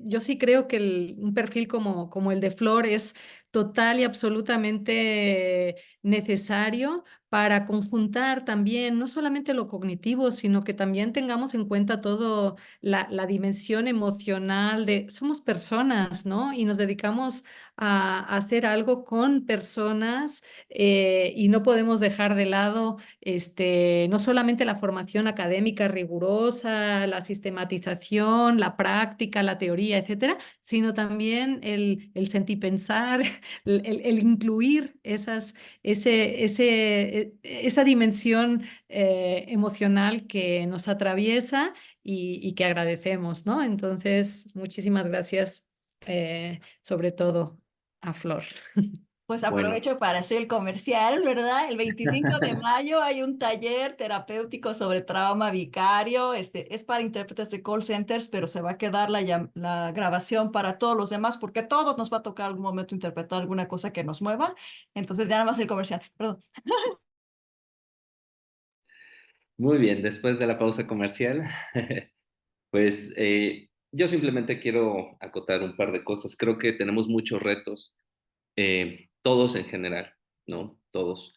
[SPEAKER 2] yo sí creo que un perfil como el de Flor es total y absolutamente necesario para conjuntar también no solamente lo cognitivo, sino que también tengamos en cuenta todo la dimensión emocional de somos personas, ¿no? Y nos dedicamos a hacer algo con personas y no podemos dejar de lado no solamente la formación académica rigurosa, la sistematización, la práctica, la teoría, etcétera, sino también el sentir pensar, el incluir esa dimensión emocional que nos atraviesa y que agradecemos, ¿no? Entonces, muchísimas gracias, sobre todo a Flor.
[SPEAKER 4] Pues
[SPEAKER 1] Bueno,
[SPEAKER 4] aprovecho para hacer el comercial, ¿verdad? El 25 de mayo hay un taller terapéutico sobre trauma vicario. Es para intérpretes de call centers, pero se va a quedar la grabación para todos los demás, porque a todos nos va a tocar algún momento interpretar alguna cosa que nos mueva. Entonces, ya nada más el comercial. Perdón.
[SPEAKER 1] muy bien, después de la pausa comercial, pues yo simplemente quiero acotar un par de cosas. Creo que tenemos muchos retos, todos en general, ¿no? Todos.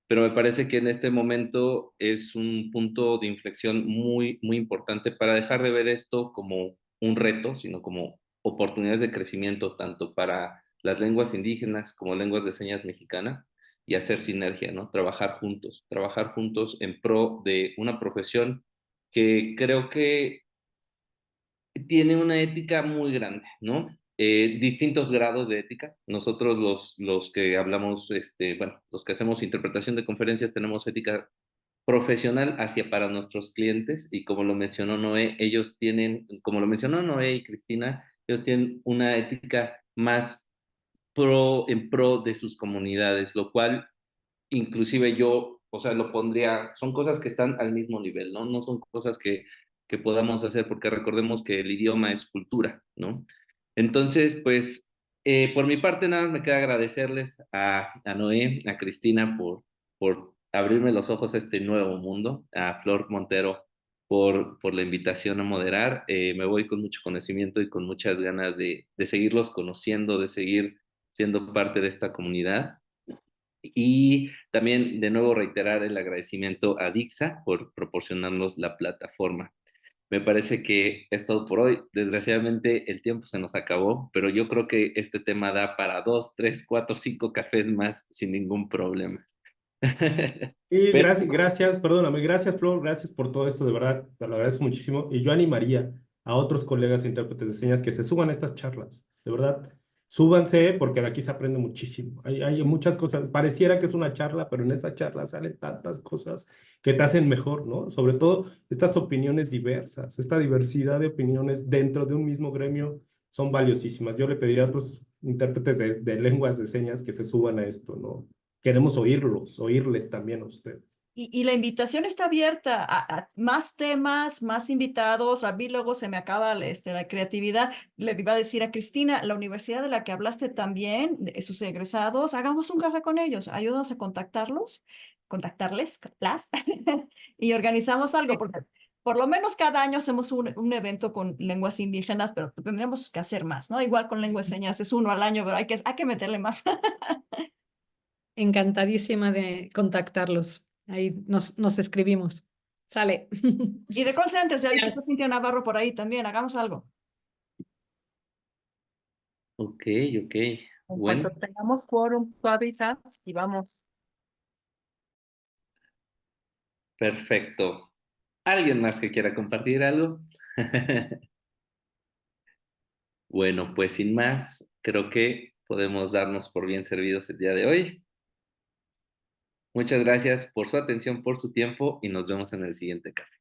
[SPEAKER 1] Pero me parece que en este momento es un punto de inflexión muy, muy importante para dejar de ver esto como un reto, sino como oportunidades de crecimiento tanto para las lenguas indígenas como lenguas de señas mexicana y hacer sinergia, ¿no? Trabajar juntos en pro de una profesión que creo que tiene una ética muy grande, ¿no? Distintos grados de ética. Nosotros los que hablamos, bueno, los que hacemos interpretación de conferencias tenemos ética profesional hacia para nuestros clientes y como lo mencionó Noé, ellos tienen, como lo mencionó Noé y Cristina, ellos tienen una ética más en pro de sus comunidades, lo cual inclusive yo, o sea, lo pondría, son cosas que están al mismo nivel, ¿no? No son cosas que podamos hacer porque recordemos que el idioma es cultura, ¿no? Entonces, pues, por mi parte nada más me queda agradecerles a Noé, a Cristina por abrirme los ojos a este nuevo mundo, a Flor Montero por la invitación a moderar. Me voy con mucho conocimiento y con muchas ganas de seguirlos conociendo, de seguir siendo parte de esta comunidad. Y también de nuevo reiterar el agradecimiento a Dixa por proporcionarnos la plataforma. Me parece que es todo por hoy. Desgraciadamente el tiempo se nos acabó, pero yo creo que este tema da para 2, 3, 4, 5 cafés más sin ningún problema.
[SPEAKER 3] Y
[SPEAKER 1] Pero
[SPEAKER 3] gracias, perdóname, gracias Flor, gracias por todo esto, de verdad, te lo agradezco muchísimo. Y yo animaría a otros colegas intérpretes de señas que se suban a estas charlas, de verdad, súbanse porque de aquí se aprende muchísimo. Hay muchas cosas, pareciera que es una charla, pero en esa charla salen tantas cosas que te hacen mejor, ¿no? Sobre todo estas opiniones diversas, esta diversidad de opiniones dentro de un mismo gremio son valiosísimas. Yo le pediría a otros intérpretes de lenguas de señas que se suban a esto, ¿no? Queremos oírlos, oírles también a ustedes.
[SPEAKER 4] Y la invitación está abierta a más temas, más invitados. A mí luego se me acaba la creatividad. Le iba a decir a Cristina, la universidad de la que hablaste también, de sus egresados, hagamos un café con ellos, ayúdanos a contactarles, las, y organizamos algo, porque por lo menos cada año hacemos un evento con lenguas indígenas, pero tendríamos que hacer más, ¿no? Igual con lenguas de señas, es uno al año, pero hay que meterle más.
[SPEAKER 2] Encantadísima de contactarlos. Ahí nos escribimos. Sale.
[SPEAKER 4] Y de call centers, ya vi que está Cintia Navarro por ahí también, hagamos algo.
[SPEAKER 1] ok, ok.
[SPEAKER 5] En
[SPEAKER 1] Bueno,
[SPEAKER 5] cuanto tengamos quórum, tú avisas y vamos.
[SPEAKER 1] perfecto. ¿Alguien más que quiera compartir algo? Bueno, pues sin más, creo que podemos darnos por bien servidos el día de hoy. Muchas gracias por su atención, por su tiempo y nos vemos en el siguiente café.